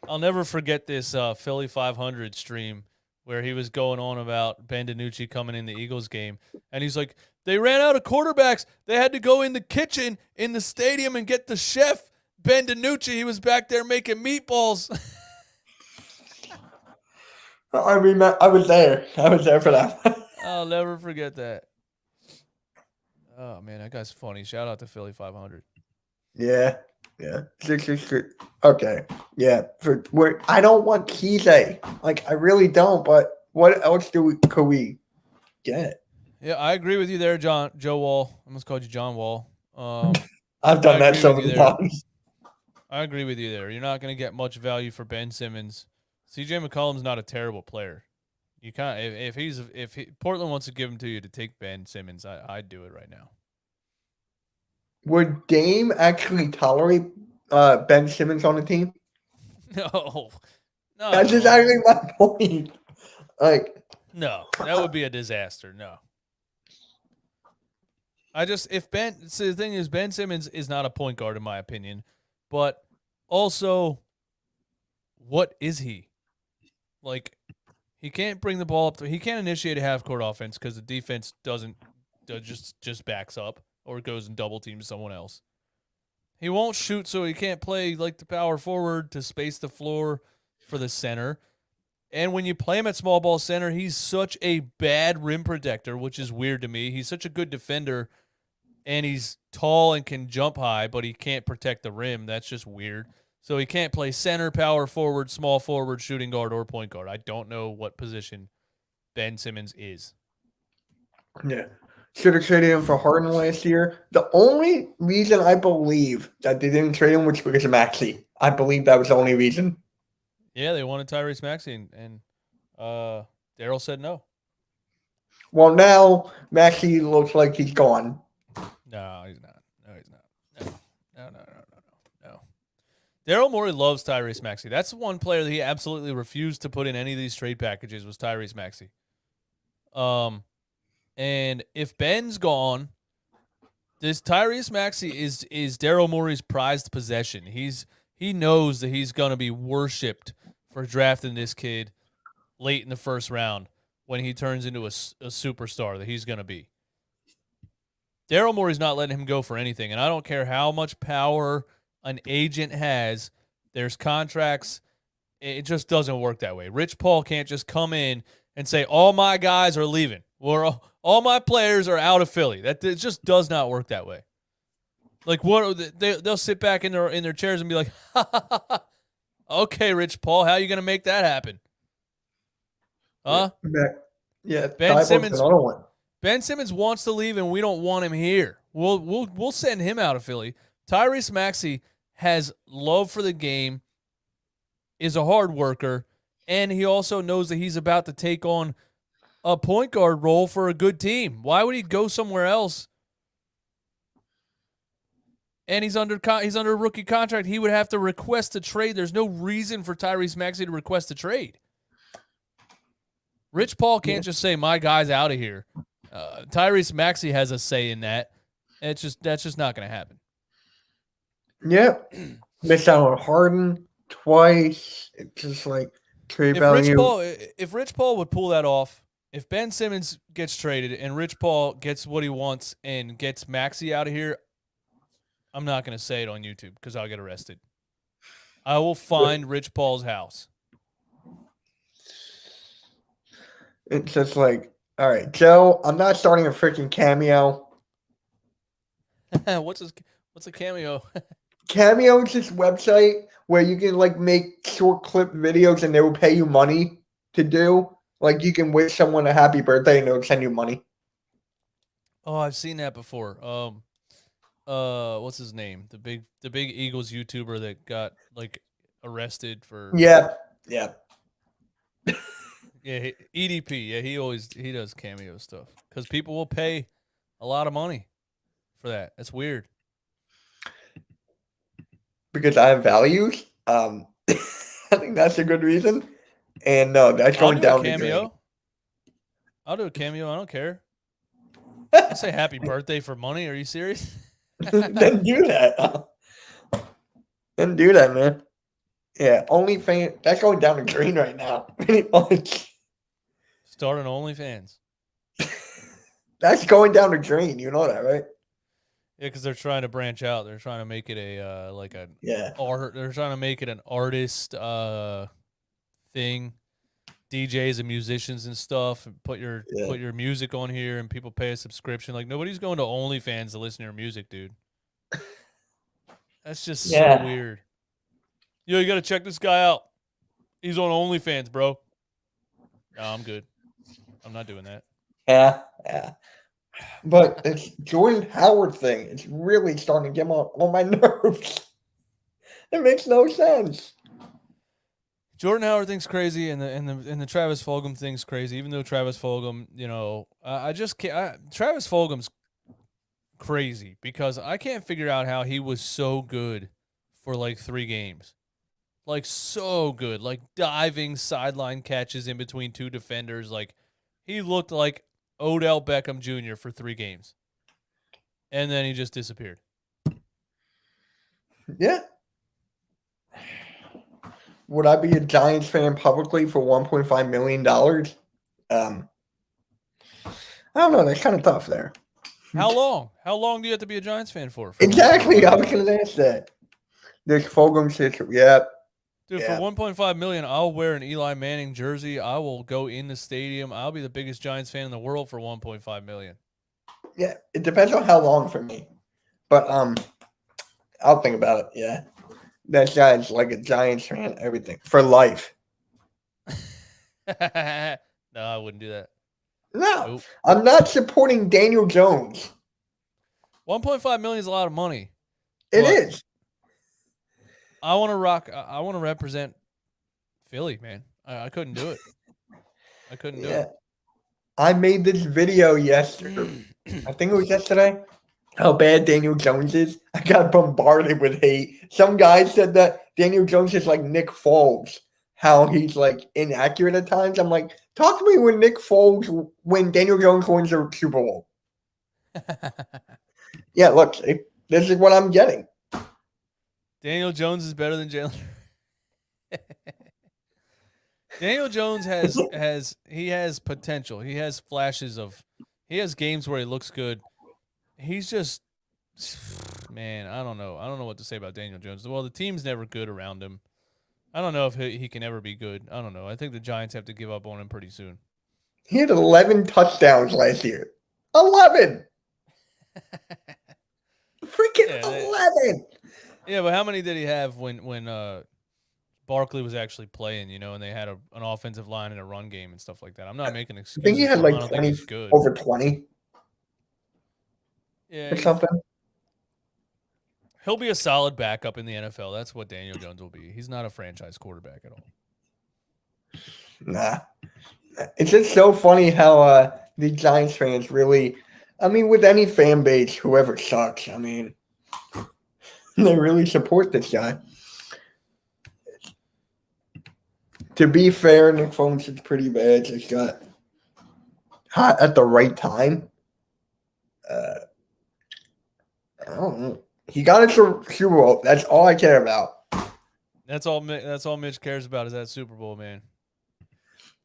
I'll never forget this Philly 500 stream where he was going on about Ben DiNucci coming in the Eagles game. And he's like, they ran out of quarterbacks. They had to go in the kitchen in the stadium and get the chef, Ben DiNucci. He was back there making meatballs. I mean, I was there. I was there for that. I'll never forget that. Oh, man, that guy's funny. Shout out to Philly 500. Yeah. 666. Okay. Yeah. I don't want Kise. Like, I really don't, but what else could we get? Yeah, I agree with you there, Joe Wall. I almost called you John Wall. I've done that so many times. I agree with you there. You're not going to get much value for Ben Simmons. CJ McCollum's not a terrible player. You can't if Portland wants to give him to you to take Ben Simmons, I'd do it right now. Would Dame actually tolerate Ben Simmons on the team? No. That's exactly my point. Like, no, that would be a disaster. No. The thing is, Ben Simmons is not a point guard in my opinion, but also, what is he? Like, he can't bring the ball up. He can't initiate a half-court offense because the defense just backs up or goes and double teams someone else. He won't shoot, so he can't play like the power forward to space the floor for the center. And when you play him at small ball center, he's such a bad rim protector, which is weird to me. He's such a good defender, and he's tall and can jump high, but he can't protect the rim. That's just weird. So he can't play center, power forward, small forward, shooting guard, or point guard. I don't know what position Ben Simmons is. Yeah. Should have traded him for Harden last year. The only reason I believe that they didn't trade him was because of Maxey. I believe that was the only reason. Yeah, they wanted Tyrese Maxey, and Daryl said no. Well, now Maxey looks like he's gone. No, he's not. No, he's not. No. Daryl Morey loves Tyrese Maxey. That's one player that he absolutely refused to put in any of these trade packages was Tyrese Maxey. And if Ben's gone, this Tyrese Maxey is Daryl Morey's prized possession. He knows that he's going to be worshipped for drafting this kid late in the first round when he turns into a superstar that he's going to be. Daryl Morey's not letting him go for anything, and I don't care how much power an agent has. There's contracts. It just doesn't work that way. Rich Paul can't just come in and say, all my guys are leaving. Or all my players are out of Philly. It just does not work that way. Like, they'll sit back in their chairs and be like, okay, Rich Paul, how are you going to make that happen? Huh? Yeah, Ben Simmons wants to leave, and we don't want him here. We'll send him out of Philly. Tyrese Maxey has love for the game, is a hard worker, and he also knows that he's about to take on a point guard role for a good team. Why would he go somewhere else? And he's under a rookie contract. He would have to request a trade. There's no reason for Tyrese Maxey to request a trade. Rich Paul can't just say, my guy's out of here. Tyrese Maxey has a say in that. That's just not going to happen. Yeah. Missed out on Harden. twice. It's just like trade value. If Rich Paul would pull that off, if Ben Simmons gets traded and Rich Paul gets what he wants and gets Maxey out of here, I'm not going to say it on YouTube because I'll get arrested. I will find Rich Paul's house. It's just like, all right, Joe, I'm not starting a freaking Cameo. What's a Cameo? Cameo is this website where you can like make short clip videos and they will pay you money to do. Like you can wish someone a happy birthday and they'll send you money. Oh, I've seen that before. What's his name? The big Eagles YouTuber that got like arrested for. Yeah. Yeah, EDP. Yeah, he does Cameo stuff because people will pay a lot of money for that. That's weird. Because I have values. I think that's a good reason. And no, that's going down the drain. I'll do a Cameo. I don't care. I say happy birthday for money. Are you serious? Then do that. Then do that, man. Yeah, OnlyFans. That's going down the drain right now. Start an OnlyFans. That's going down the drain. You know that, right? Yeah, because they're trying to branch out. They're trying to make it a art. They're trying to make it an artist thing. DJs and musicians and stuff, and put your music on here, and people pay a subscription. Like nobody's going to OnlyFans to listen to your music, dude. That's just so weird. Yo, you got to check this guy out. He's on OnlyFans, bro. No, I'm good. I'm not doing that. Yeah. But it's Jordan Howard thing. It's really starting to get on my nerves. It makes no sense. Jordan Howard thinks crazy, and the Travis Fulgham thing's crazy. Even though Travis Fulgham, I just can't. Travis Fulgham's crazy because I can't figure out how he was so good for like 3 games, like so good, like diving sideline catches in between 2 defenders. Like he looked like Odell Beckham Jr. for 3 games, and then he just disappeared. Yeah. Would I be a Giants fan publicly for $1.5 million? I don't know. That's kind of tough there. How long? How long do you have to be a Giants fan for exactly. I was going to ask that. There's Fulgham situation. Yeah. Dude, for $1.5 million, I'll wear an Eli Manning jersey. I will go in the stadium. I'll be the biggest Giants fan in the world for $1.5 million. Yeah, it depends on how long for me. But I'll think about it. Yeah. That guy's like a Giants fan, everything. For life. No, I wouldn't do that. No. Nope. I'm not supporting Daniel Jones. $1.5 million is a lot of money. It is. I want to represent Philly, man. I couldn't do it. I couldn't do it. I made this video yesterday. I think it was yesterday. How bad Daniel Jones is. I got bombarded with hate. Some guy said that Daniel Jones is like Nick Foles. How he's like inaccurate at times. I'm like, talk to me when Daniel Jones wins a Super Bowl. Yeah, look, this is what I'm getting. Daniel Jones is better than Jalen. Daniel Jones has potential. He has flashes of. He has games where he looks good. He's just, man, I don't know. I don't know what to say about Daniel Jones. Well, the team's never good around him. I don't know if he can ever be good. I don't know. I think the Giants have to give up on him pretty soon. He had 11 touchdowns last year. 11! Freaking 11! Yeah, but how many did he have when Barkley was actually playing, and they had an offensive line and a run game and stuff like that? I'm not making excuses. I think he had like 20, over 20. Yeah, or something. He'll be a solid backup in the NFL. That's what Daniel Jones will be. He's not a franchise quarterback at all. Nah. It's just so funny how the Giants fans really, with any fan base, whoever sucks, they really support this guy. To be fair, Nick Foles is pretty bad. Just got hot at the right time. I don't know. He got into Super Bowl. That's all I care about. That's all. That's all Mitch cares about is that Super Bowl, man.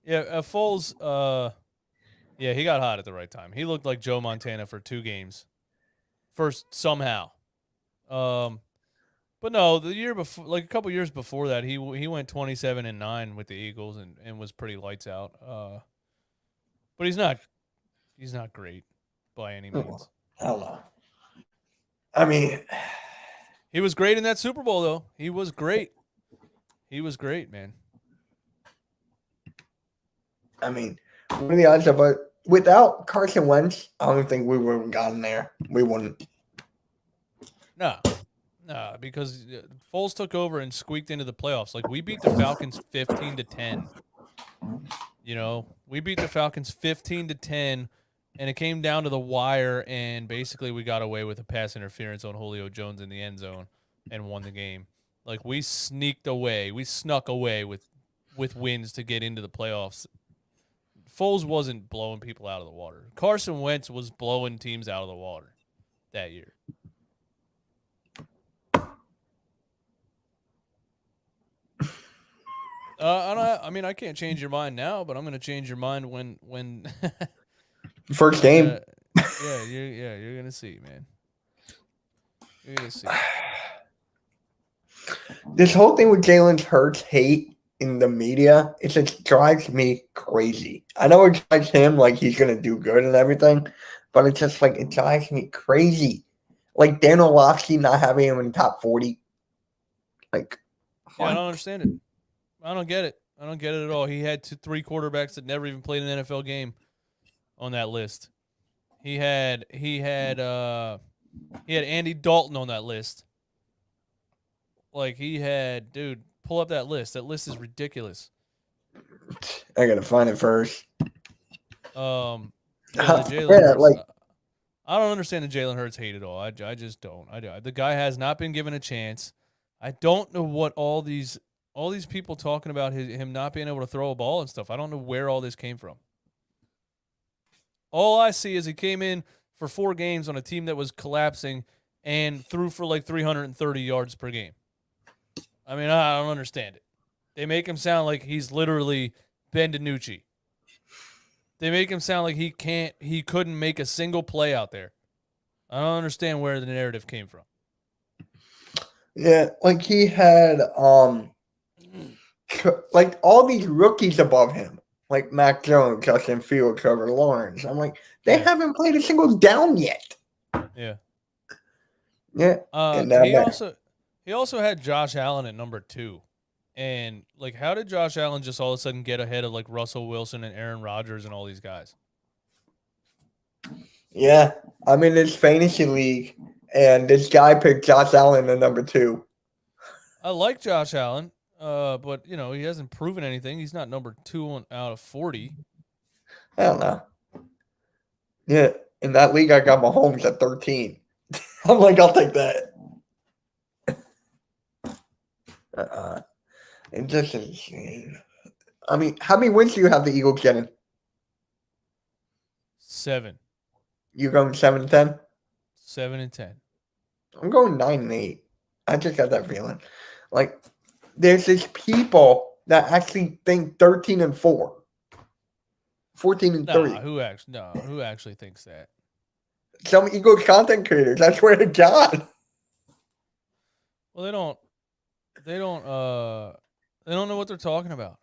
Yeah, Foles. Yeah, he got hot at the right time. He looked like Joe Montana for 2 games. First somehow. But no, the year before, like a couple years before that, he went 27-9 with the Eagles and was pretty lights out. But he's not great by any means. I don't know. I mean, He was great in that Super Bowl though. He was great. He was great, man. I mean, what are the odds of it? Without Carson Wentz, I don't think we would have gotten there. We wouldn't. No, because Foles took over and squeaked into the playoffs. Like we beat the Falcons 15-10. You know, we beat the Falcons 15-10, and it came down to the wire. And basically, we got away with a pass interference on Julio Jones in the end zone and won the game. Like we snuck away with wins to get into the playoffs. Foles wasn't blowing people out of the water. Carson Wentz was blowing teams out of the water that year. I mean, I can't change your mind now, but I'm going to change your mind when First game. You're going to see, man. You're going to see. This whole thing with Jalen Hurts hate in the media, it just drives me crazy. I know it drives him like he's going to do good and everything, but it's just like it drives me crazy. Like Dan Orlovsky not having him in the top 40. Like, yeah, I don't understand it. I don't get it. I don't get it at all. He had 3 quarterbacks that never even played an NFL game on that list. He had Andy Dalton on that list. Like dude, pull up that list. That list is ridiculous. I gotta find it first. The Jalen Hurts. Like, I don't understand the Jalen Hurts hate at all. I just don't. The guy has not been given a chance. I don't know what all these people talking about him not being able to throw a ball and stuff. I don't know where all this came from. All I see is he came in for 4 games on a team that was collapsing and threw for like 330 yards per game. I mean, I don't understand it. They make him sound like he's literally Ben DiNucci. They make him sound like he couldn't make a single play out there. I don't understand where the narrative came from. Yeah, like he had like all these rookies above him, like Mac Jones, Justin Fields, Trevor Lawrence. I'm like, they haven't played a single down yet. Yeah. Yeah. He also had Josh Allen at number 2. And like, how did Josh Allen just all of a sudden get ahead of like Russell Wilson and Aaron Rodgers and all these guys? Yeah, I'm in this fantasy league, and this guy picked Josh Allen at number 2. I like Josh Allen, but you know he hasn't proven anything. He's not number 2 out of 40. I don't know. Yeah, in that league, I got Mahomes at 13. I'm like, I'll take that. It's just insane. I mean, how many wins do you have the Eagles getting? 7. You going 7-10? 7-10. I'm going 9-8. I just got that feeling. Like, there's these people that actually think 13-4, 14-3. Who actually thinks that? Some Eagles content creators. I swear to God. Well, they don't know what they're talking about.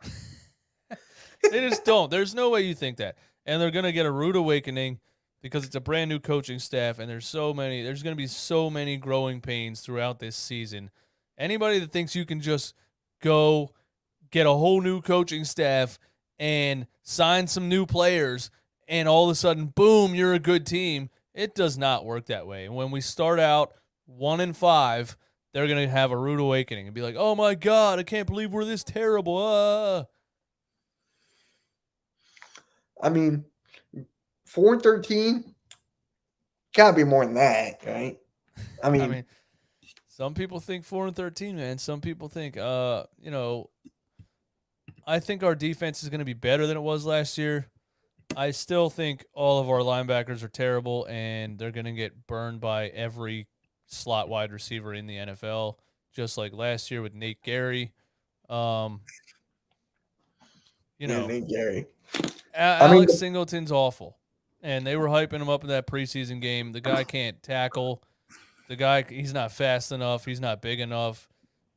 They just don't. There's no way you think that. And they're going to get a rude awakening because it's a brand new coaching staff and there's going to be so many growing pains throughout this season. Anybody that thinks you can just go get a whole new coaching staff and sign some new players and all of a sudden, boom, you're a good team. It does not work that way. And when we start out 1-5, they're going to have a rude awakening and be like, oh my God, I can't believe we're this terrible. I mean, 4-13, gotta be more than that, right? I mean, some people think 4-13, man. Some people think, I think our defense is going to be better than it was last year. I still think all of our linebackers are terrible, and they're going to get burned by every slot wide receiver in the NFL. just like last year with Nate Gary. Um, you Yeah, know, Nate Gary. I mean, Alex Singleton's awful, and they were hyping him up in that preseason game. The guy can't tackle. The guy, he's not fast enough. He's not big enough.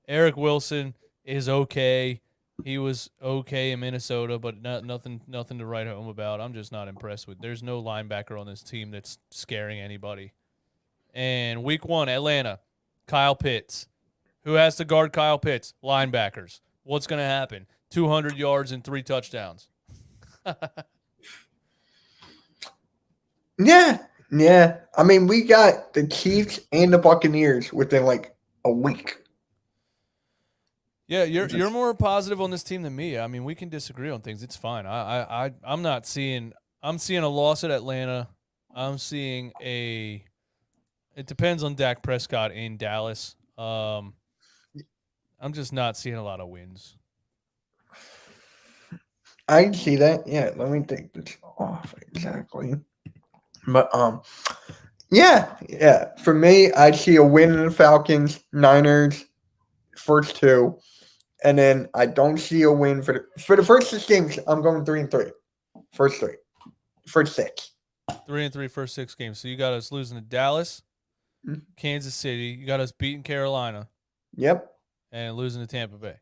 Eric Wilson is okay. He was okay in Minnesota, but nothing to write home about. I'm just not impressed with. There's no linebacker on this team that's scaring anybody. And week 1, Atlanta, Kyle Pitts. Who has to guard Kyle Pitts? Linebackers. What's going to happen? 200 yards and 3 touchdowns. yeah. I mean, we got the Chiefs and the Buccaneers within like a week. Yeah, you're more positive on this team than me. I mean, we can disagree on things. It's fine. I'm not seeing. I'm seeing a loss at Atlanta. I'm seeing a. It depends on Dak Prescott in Dallas. I'm just not seeing a lot of wins. I can see that. Yeah, let me take this off exactly. But yeah. For me, I see a win in the Falcons, Niners, first 2, and then I don't see a win for the first 6 games. I'm going 3-3, first 3, first 6. 3-3 first 6 games. So you got us losing to Dallas, Kansas City. You got us beating Carolina. Yep. And losing to Tampa Bay.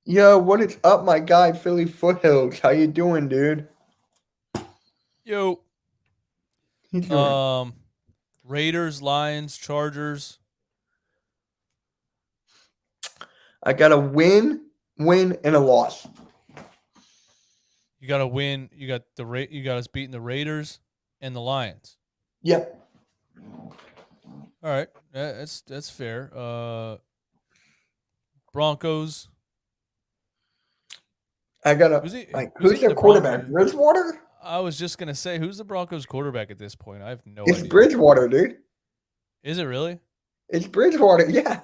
Yo, what is up, my guy, Philly Foothills? How you doing, dude? Yo. He's doing Raiders, Lions, Chargers. I got a win, and a loss. You got a win. You got You got us beating the Raiders and the Lions. Yep. All right, that's fair. Broncos. I got who's their quarterback? Bridgewater? I was just gonna say, who's the Broncos quarterback at this point? I have no idea. It's Bridgewater, dude. Is it really? It's Bridgewater, yeah.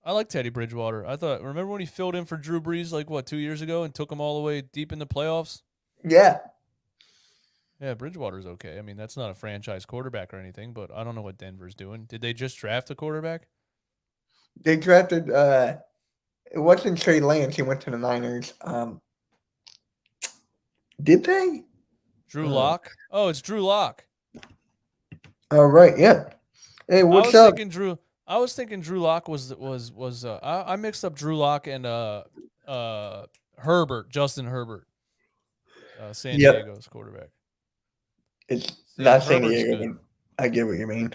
I like Teddy Bridgewater. Remember when he filled in for Drew Brees 2 years ago and took him all the way deep in the playoffs? Yeah. Yeah, Bridgewater's okay. I mean, that's not a franchise quarterback or anything, but I don't know what Denver's doing. Did they just draft a quarterback? They drafted it wasn't Trey Lance, he went to the Niners. Did they? Drew Lock? Oh, it's Drew Lock. Oh, right, yeah. Hey, what's up? I was thinking Drew Lock was I mixed up Drew Lock and Justin Herbert. San Diego's quarterback. It's not San Diego. Good. I get what you mean.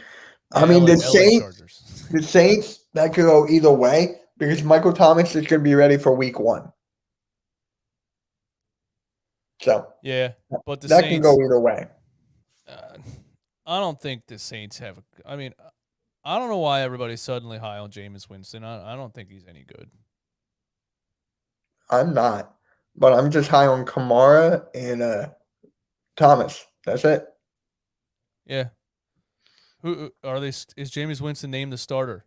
Yeah, I mean, the Saints, that could go either way because Michael Thomas is going to be ready for week 1. So yeah, but that Saints, can go either way. I don't think the Saints have. I mean, I don't know why everybody's suddenly high on Jameis Winston. I don't think he's any good. I'm not, but I'm just high on Kamara and Thomas. That's it. Yeah. Who are they? Is Jameis Winston named the starter?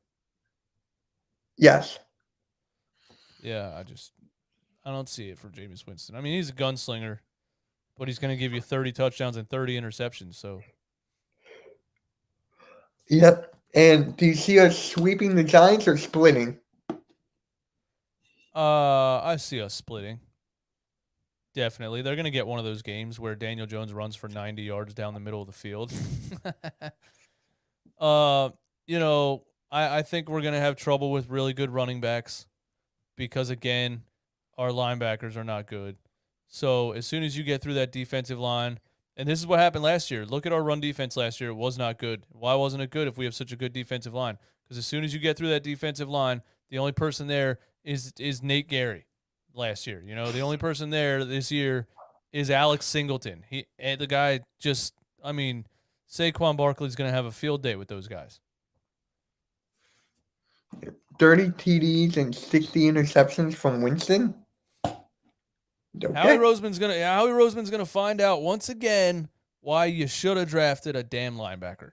Yes. Yeah, I don't see it for Jameis Winston. I mean, he's a gunslinger, but he's going to give you 30 touchdowns and 30 interceptions. So. Yep. And do you see us sweeping the Giants or splitting? I see us splitting. Definitely. They're going to get one of those games where Daniel Jones runs for 90 yards down the middle of the field. I think we're going to have trouble with really good running backs because, again, our linebackers are not good. So as soon as you get through that defensive line, and this is what happened last year. Look at our run defense last year. It was not good. Why wasn't it good if we have such a good defensive line? Because as soon as you get through that defensive line, the only person there is Nate Gary last year. The only person there this year is Alex Singleton. The guy just, I mean, Saquon Barkley's going to have a field day with those guys. 30 TDs and 60 interceptions from Winston. Okay. Howie Roseman's gonna find out once again why you should have drafted a damn linebacker.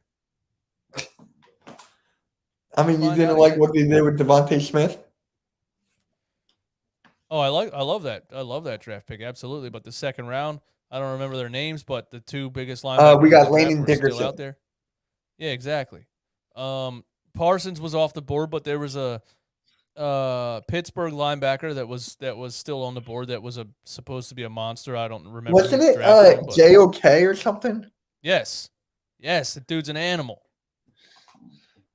I mean, you didn't like what they did with Devontae Smith? Oh, I love that. I love that draft pick, absolutely. But the second round, I don't remember their names, but the 2 biggest linebackers we got Landon Dickerson still out there. Yeah, exactly. Parsons was off the board, but there was a Pittsburgh linebacker that was still on the board that was supposed to be a monster. I don't remember Wasn't who's it drafted him, but JOK or something? yes, the dude's an animal.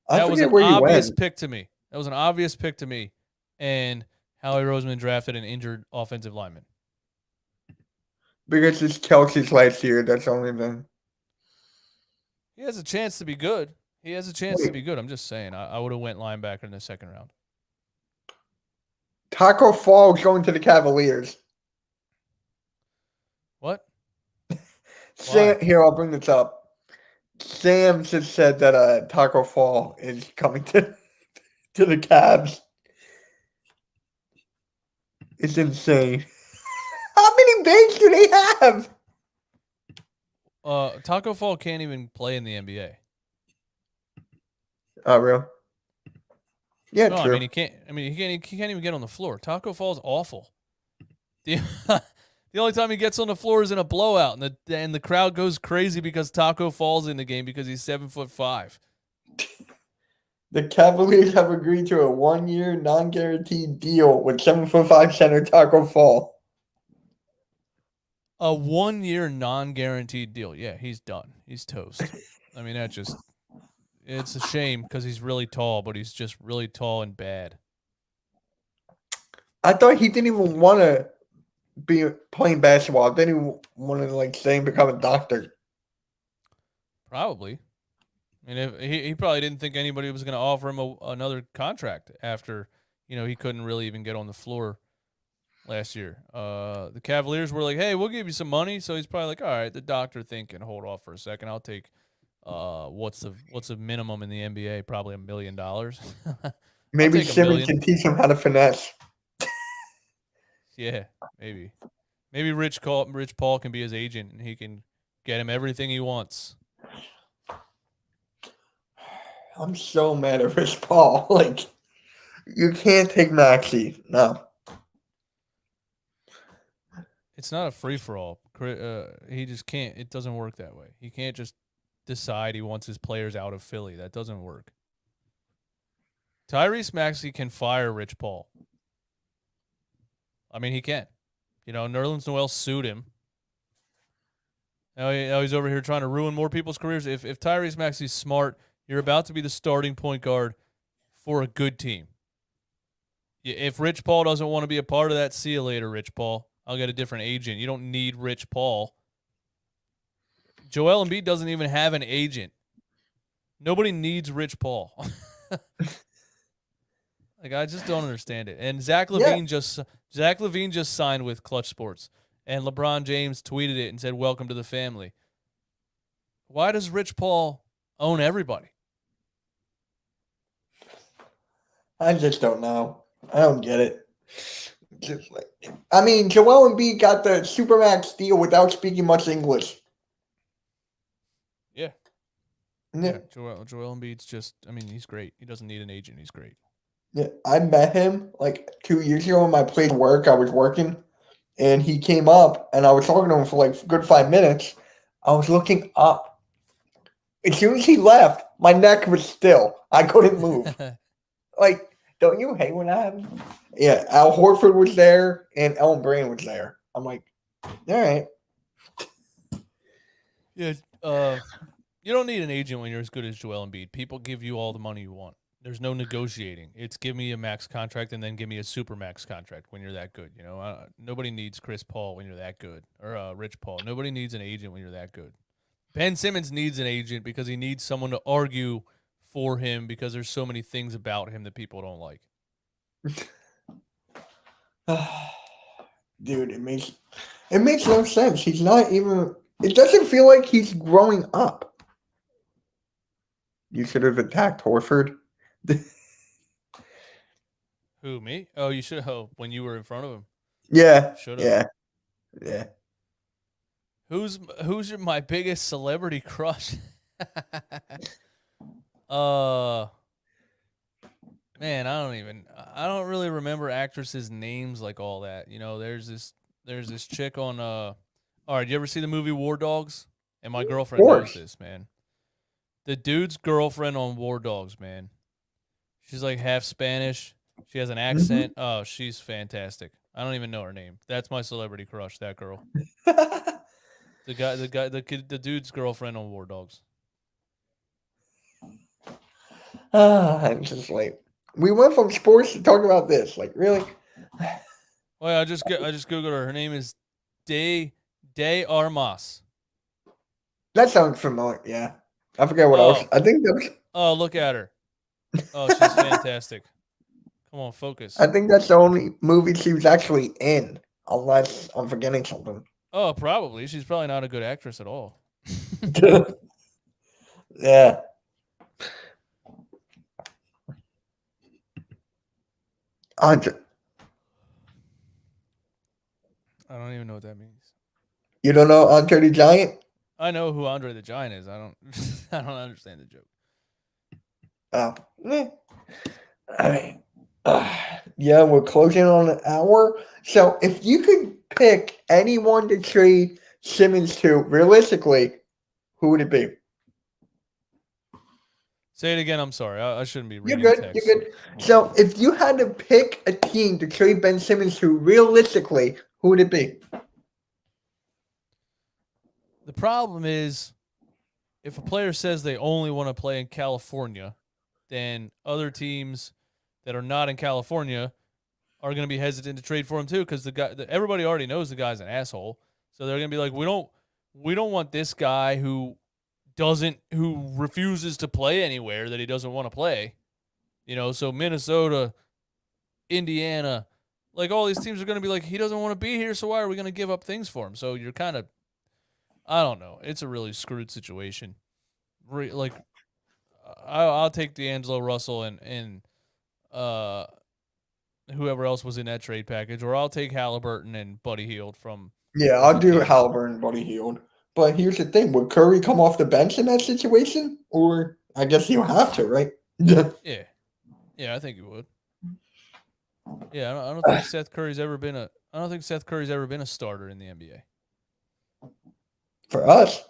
I That was an forget where he obvious went. pick to me. And Howie Roseman drafted an injured offensive lineman. Because it's Kelsey's last year. That's the only thing. He has a chance to be good. Wait, I'm just saying. I would have went linebacker in the second round. Taco Fall going to the Cavaliers. What? Why? Sam, here, I'll bring this up. Sam just said that Taco Fall is coming to the Cavs. It's insane. How many bigs do they have? Taco Fall can't even play in the NBA. Oh, real? Yeah, No, true. he can't. He can't even get on the floor. Taco Fall's awful. The, the only time he gets on the floor is in a blowout, and the crowd goes crazy because Taco Fall's in the game because he's 7'5". The Cavaliers have agreed to a 1-year non-guaranteed deal with 7'5" center Taco Fall. A 1-year non-guaranteed deal. Yeah, he's done. He's toast. I mean, it's a shame because he's really tall, but he's just really tall and bad. I thought he didn't even want to be playing basketball. Then he wanted to stay and become a doctor. Probably. I mean, if he probably didn't think anybody was going to offer him another contract after, he couldn't really even get on the floor last year. The Cavaliers were like, "Hey, we'll give you some money." So he's probably like, "All right, the doctor thing can hold off for a second. I'll take what's the minimum in the NBA? Probably $1 million." I'll Maybe take $1 Simmons million. can teach him how to finesse. Yeah, maybe. Maybe Rich Paul can be his agent and he can get him everything he wants. I'm so mad at Rich Paul. You can't take Maxey. No. It's not a free for all. He just can't. It doesn't work that way. He can't just decide he wants his players out of Philly. That doesn't work. Tyrese Maxey can fire Rich Paul. I mean, he can. Nerlens Noel sued him. Now he's over here trying to ruin more people's careers. If Tyrese Maxey's smart, you're about to be the starting point guard for a good team. If Rich Paul doesn't want to be a part of that, see you later, Rich Paul. I'll get a different agent. You don't need Rich Paul. Joel Embiid doesn't even have an agent. Nobody needs Rich Paul. I just don't understand it. And Zach LaVine just signed with Clutch Sports, and LeBron James tweeted it and said, "Welcome to the family." Why does Rich Paul own everybody? I just don't know. I don't get it. Joel Embiid got the Supermax deal without speaking much English. Yeah. Yeah. Joel Embiid's just, he's great. He doesn't need an agent. He's great. Yeah, I met him 2 years ago in my place of work. I was working, and he came up, and I was talking to him for a good 5 minutes. I was looking up. As soon as he left, my neck was still. I couldn't move. Don't you hate when that happens? Yeah, Al Horford was there, and Ellen Brand was there. I'm like, all right. Yeah, you don't need an agent when you're as good as Joel Embiid. People give you all the money you want. There's no negotiating. It's give me a max contract and then give me a super max contract when you're that good. Nobody needs Chris Paul when you're that good, or Rich Paul. Nobody needs an agent when you're that good. Ben Simmons needs an agent because he needs someone to argue for him because there's so many things about him that people don't like. Dude, it makes no sense. He's not even. It doesn't feel like he's growing up. You should have attacked Horford. Who, me? Oh, you should. Oh, when you were in front of him. Yeah. Should have. Yeah. Who's my biggest celebrity crush? Man, I don't really remember actresses' names like all that. There's this chick on all right, you ever see the movie War Dogs? And my girlfriend knows this, man. The dude's girlfriend on War Dogs, man. She's half Spanish. She has an accent. Oh, she's fantastic. I don't even know her name. That's my celebrity crush. That girl. The dude's girlfriend on War Dogs. I'm just like, we went from sports to talk about this. Like, really? Well, I just googled her. Her name is De Armas. That sounds familiar. Yeah. I forget what else. Oh, I think that was, oh, look at her. Oh, she's fantastic. Come on, focus. I think that's the only movie she was actually in, unless I'm forgetting something. Oh, probably. She's probably not a good actress at all. Yeah. Andre, I don't even know what that means. you don't know Andre the Giant? I know who Andre the Giant is. I don't. I don't understand the joke. Oh. All right. Yeah, we're closing on an hour. So if you could pick anyone to trade Simmons to, realistically, who would it be? Say it again. I'm sorry. I shouldn't be You're reading good. text. You're good. So if you had to pick a team to trade Ben Simmons to, realistically, who would it be? The problem is, if a player says they only want to play in California, then other teams that are not in California are going to be hesitant to trade for him too, because everybody already knows the guy's an asshole. So they're going to be like, we don't want this guy who refuses to play anywhere that he doesn't want to play. So Minnesota, Indiana, like all these teams are going to be like, he doesn't want to be here, so why are we going to give up things for him? So you're kind of, I don't know. It's a really screwed situation. I'll take D'Angelo Russell and whoever else was in that trade package, or I'll take Halliburton and Buddy Hield from. Yeah, I'll do Halliburton and Buddy Hield. But here's the thing: would Curry come off the bench in that situation, or I guess he'll have to, right? Yeah, I think he would. Yeah, I don't think Seth Curry's ever been a. I don't think Seth Curry's ever been a starter in the NBA. For us,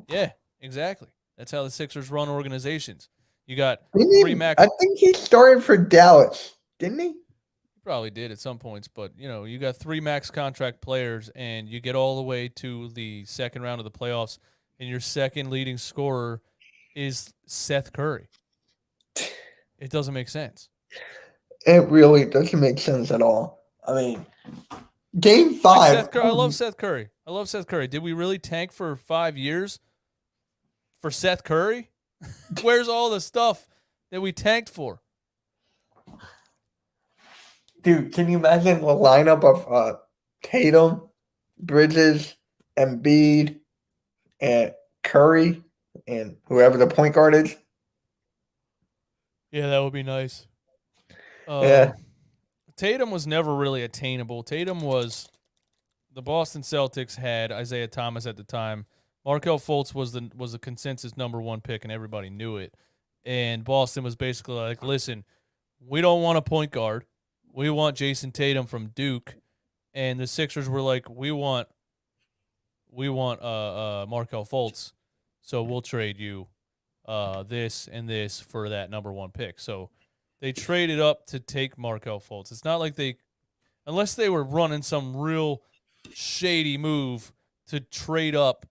yeah, exactly. That's how the Sixers run organizations. You got I think he started for Dallas, didn't he? He probably did at some points, but you got 3 max contract players, and you get all the way to the second round of the playoffs, and your second leading scorer is Seth Curry. It doesn't make sense. It really doesn't make sense at all. I mean, Game 5. I love Seth Curry. I love Seth Curry. Did we really tank for 5 years for Seth Curry? Where's all the stuff that we tanked for? Dude, can you imagine the lineup of Tatum, Bridges, Embiid, and Curry, and whoever the point guard is? Yeah, that would be nice. Yeah. Tatum was never really attainable. Tatum was the Boston Celtics had Isaiah Thomas at the time. Markelle Fultz was the consensus number 1 pick, and everybody knew it. And Boston was basically like, listen, we don't want a point guard. We want Jason Tatum from Duke. And the Sixers were like, we want Markelle Fultz, so we'll trade you this and this for that number 1 pick. So they traded up to take Markelle Fultz. It's not like unless they were running some real shady move to trade up,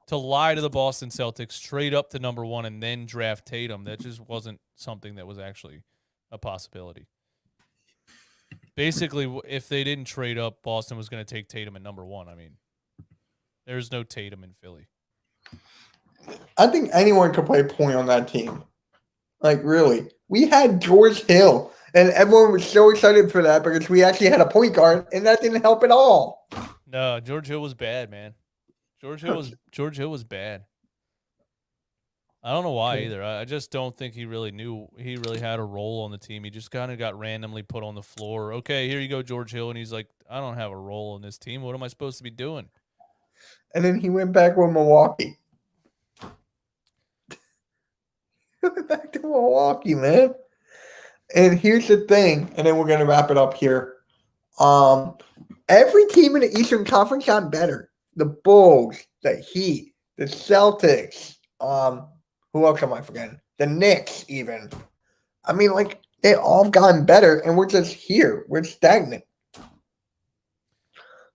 to lie to the Boston Celtics, trade up to number 1, and then draft Tatum. That just wasn't something that was actually a possibility. Basically, if they didn't trade up, Boston was going to take Tatum at number 1. I mean, there's no Tatum in Philly. I think anyone could play point on that team. Like, really. We had George Hill, and everyone was so excited for that because we actually had a point guard, and that didn't help at all. No, George Hill was bad, man. George Hill was bad. I don't know why either. I just don't think he really had a role on the team. He just kind of got randomly put on the floor. Okay, here you go, George Hill. And he's like, I don't have a role in this team. What am I supposed to be doing? And then he went back with Milwaukee. Back to Milwaukee, man. And here's the thing, and then we're going to wrap it up here. Every team in the Eastern Conference got better. The Bulls, the Heat, the Celtics. Who else am I forgetting? The Knicks, even. I mean, like, They all gotten better, and we're just here. We're stagnant.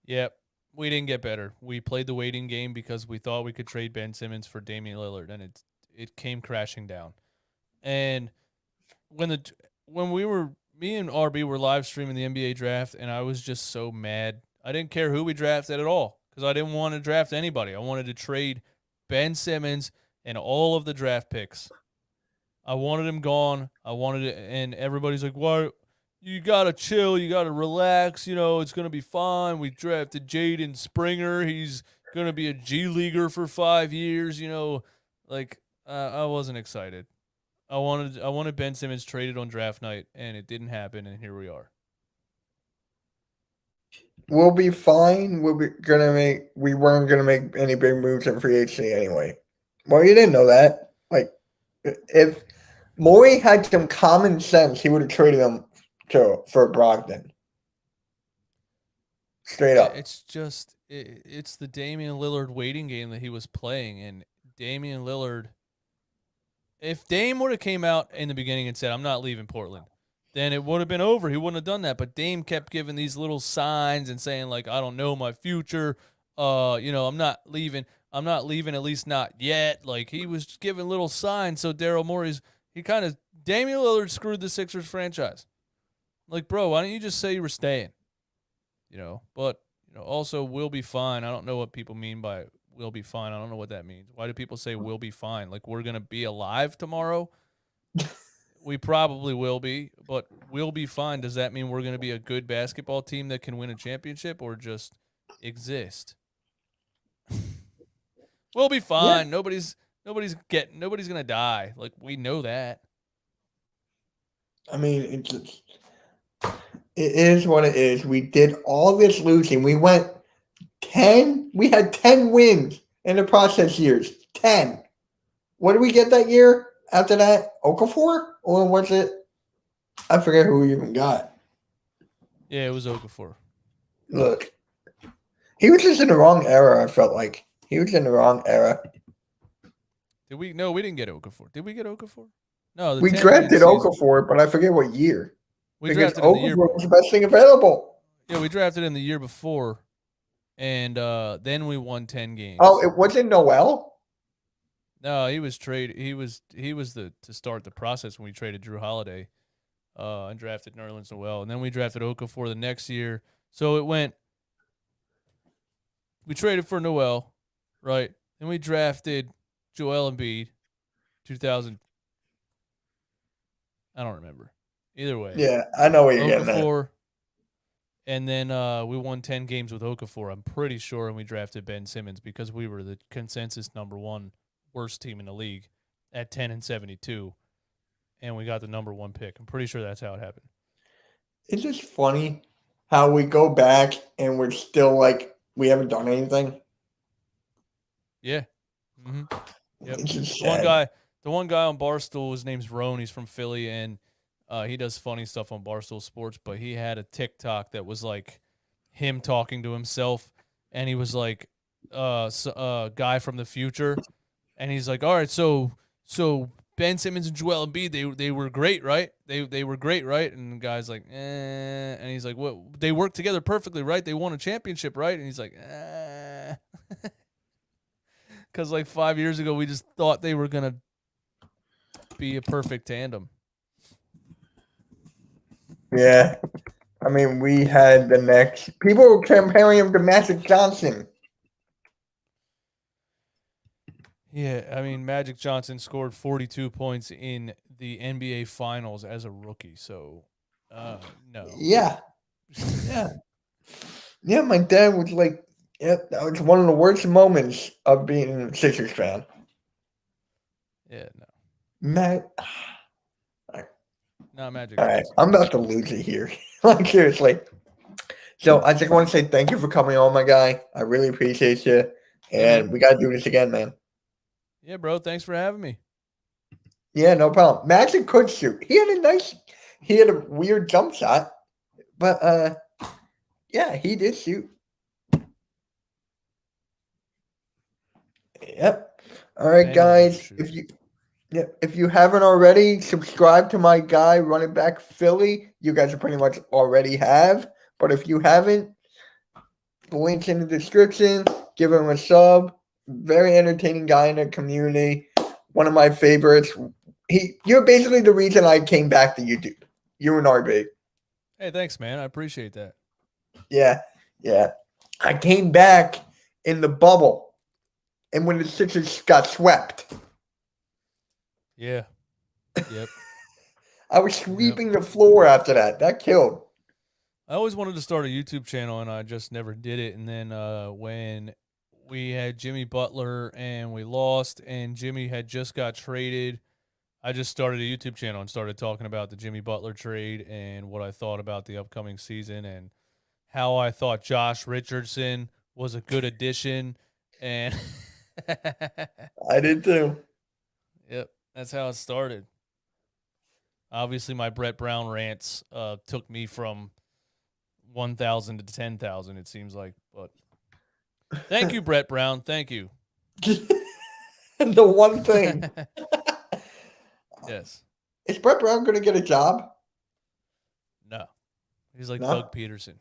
Yep. We didn't get better. We played the waiting game because we thought we could trade Ben Simmons for Damian Lillard, and it came crashing down. And when the when we were me and RB were live streaming the NBA draft, and I was just so mad. I didn't care who we drafted at all because I didn't want to draft anybody. I wanted to trade Ben Simmons and all of the draft picks. I wanted him gone. I wanted it, and everybody's like, "Why? You gotta chill. You gotta relax. You know, it's gonna be fine. We drafted Jaden Springer. He's gonna be a G leaguer for 5 years. You know, like I wasn't excited. I wanted Ben Simmons traded on draft night, and it didn't happen, and here we are. We'll be fine. We weren't gonna make any big moves in free agency anyway. Well, you didn't know that. Like, if Morey had some common sense, he would have traded him for Brogdon. Straight up. It's just it's the Damian Lillard waiting game that he was playing, and Damian Lillard. If Dame would have came out in the beginning and said, "I'm not leaving Portland," then it would have been over. He wouldn't have done that. But Dame kept giving these little signs and saying, like, "I don't know my future. I'm not leaving. I'm not leaving. At least not yet." Like, he was giving little signs. So Daryl Morey's Damian Lillard screwed the Sixers franchise. Like, bro, why don't you just say you were staying? But also we'll be fine. I don't know what people mean by we'll be fine. I don't know what that means. Why do people say we'll be fine? Like, we're gonna be alive tomorrow? We probably will be, but we'll be fine. Does that mean we're gonna be a good basketball team that can win a championship or just exist? We'll be fine. Yeah. Nobody's gonna die. Like, we know that. I mean, it is what it is. We did all this losing. We went 10. We had 10 wins in the process years. 10. What did we get that year after that? Okafor? Or was it? I forget who we even got. Yeah, it was Okafor. Look, he was just in the wrong era, I felt like. He was in the wrong era. Did we? No, we didn't get Okafor. Did we get Okafor? No, We drafted Okafor, but I forget what year. We because drafted him the year. Okafor was the best thing available. Yeah, we drafted him the year before, and then we won 10 games. Oh, it wasn't Noel? No, he was traded. He was to start the process when we traded Drew Holiday, and drafted Nerlens Noel, and then we drafted Okafor the next year. So it went. We traded for Noel, right? Then we drafted Joel Embiid, 2000. I don't remember. Either way. Yeah, I know what you're getting at. Okafor, and then we won 10 games with Okafor, I'm pretty sure, and we drafted Ben Simmons because we were the consensus number one worst team in the league at 10-72, and we got the number one pick. I'm pretty sure that's how it happened. It's just funny how we go back and we're still like, we haven't done anything. Yeah. Mm-hmm. Yep. It's just The one guy on Barstool, his name's Roan. He's from Philly, and he does funny stuff on Barstool Sports, but he had a TikTok that was like him talking to himself, and he was like guy from the future, and he's like, all right, so Ben Simmons and Joel Embiid, they were great, right? They were great, right? And the guy's like, and he's like, what? They worked together perfectly, right? They won a championship, right? And he's like, because like 5 years ago, we just thought they were gonna be a perfect tandem. Yeah. I mean, we had the next. People were comparing him to Magic Johnson. Yeah, I mean, Magic Johnson scored 42 points in the NBA Finals as a rookie, so no. Yeah. Yeah. Yeah, my dad was like, yep, that was one of the worst moments of being a Sixers fan. Yeah, no. Matt. Not Magic All right, Johnson. I'm about to lose it here. Like, seriously. So I just want to say thank you for coming on, my guy. I really appreciate you. And we got to do this again, man. Yeah, bro. Thanks for having me. Yeah, no problem. Magic could shoot. He had a weird jump shot. But, yeah, he did shoot. Yep. All right, guys. Yeah, if you haven't already, subscribe to my guy, Running Back Philly. You guys are pretty much already have. But if you haven't, the link's in the description. Give him a sub. Very entertaining guy in the community. One of my favorites. You're basically the reason I came back to YouTube. You and RB. Hey, thanks, man. I appreciate that. Yeah, yeah. I came back in the bubble, and when the Sixers got swept. Yeah. Yep. I was sweeping the floor after that. That killed. I always wanted to start a YouTube channel, and I just never did it. And then when we had Jimmy Butler and we lost, and Jimmy had just got traded, I just started a YouTube channel and started talking about the Jimmy Butler trade and what I thought about the upcoming season and how I thought Josh Richardson was a good addition. And I did too. yep, that's how it started. Obviously, my Brett Brown rants took me from 1,000 to 10,000, it seems like. But thank you, Brett Brown. Thank you. The one thing. Yes. Is Brett Brown going to get a job? No. He's like No? Doug Peterson.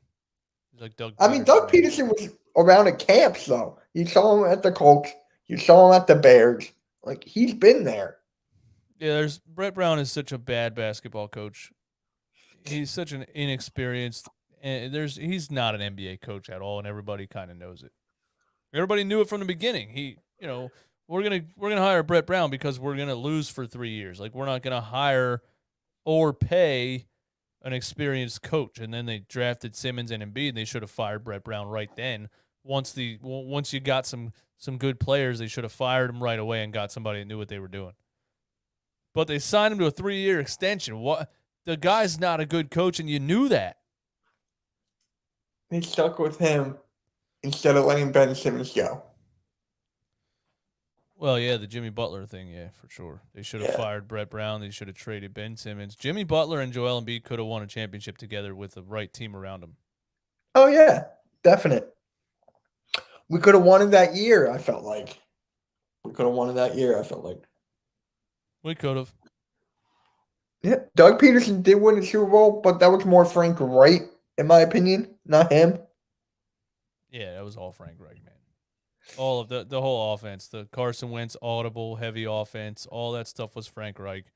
He's like Doug I mean, Doug Peterson was around at camps, though. You saw him at the Colts. You saw him at the Bears. Like, he's been there. Yeah, Brett Brown is such a bad basketball coach. He's such an inexperienced, and he's not an NBA coach at all, and everybody kind of knows it. Everybody knew it from the beginning. We're gonna hire Brett Brown because we're gonna lose for 3 years. Like, we're not gonna hire or pay an experienced coach. And then they drafted Simmons and Embiid, and they should have fired Brett Brown right then. Once you got some good players, they should have fired him right away and got somebody that knew what they were doing. But they signed him to a 3-year extension. What? The guy's not a good coach, and you knew that. They stuck with him instead of letting Ben Simmons go. Well, yeah, the Jimmy Butler thing, yeah, for sure. They should have fired Brett Brown. They should have traded Ben Simmons. Jimmy Butler and Joel Embiid could have won a championship together with the right team around them. Oh, yeah, definite. We could have won it that year, I felt like. We could have. Yeah, Doug Peterson did win the Super Bowl, but that was more Frank Wright, in my opinion, not him. Yeah, that was all Frank Wright, man. All of the whole offense, the Carson Wentz audible heavy offense, all that stuff was Frank Reich.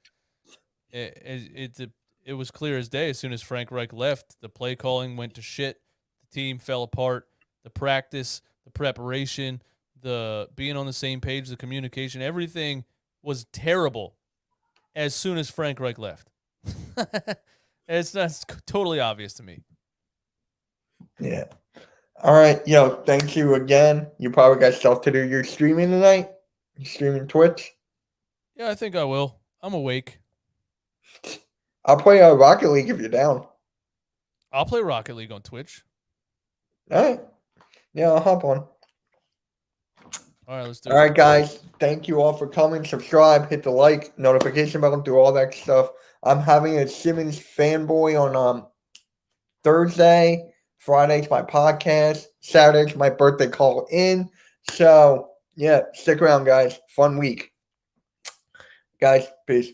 It was clear as day. As soon as Frank Reich left, the play calling went to shit. The team fell apart. The practice, the preparation, the being on the same page, the communication, everything was terrible as soon as Frank Reich left. That's totally obvious to me. Yeah. All right, thank you again. You probably got stuff to do. You're streaming tonight? You streaming Twitch? Yeah, I think I will. I'm awake. I'll play Rocket League if you're down. I'll play Rocket League on Twitch. All right. Yeah, I'll hop on. All right, let's do it. All right, guys. Thank you all for coming. Subscribe, hit the like, notification bell, do all that stuff. I'm having a Simmons fanboy on Thursday. Friday's my podcast. Saturday's my birthday call in. So, yeah, stick around, guys. Fun week. Guys, peace.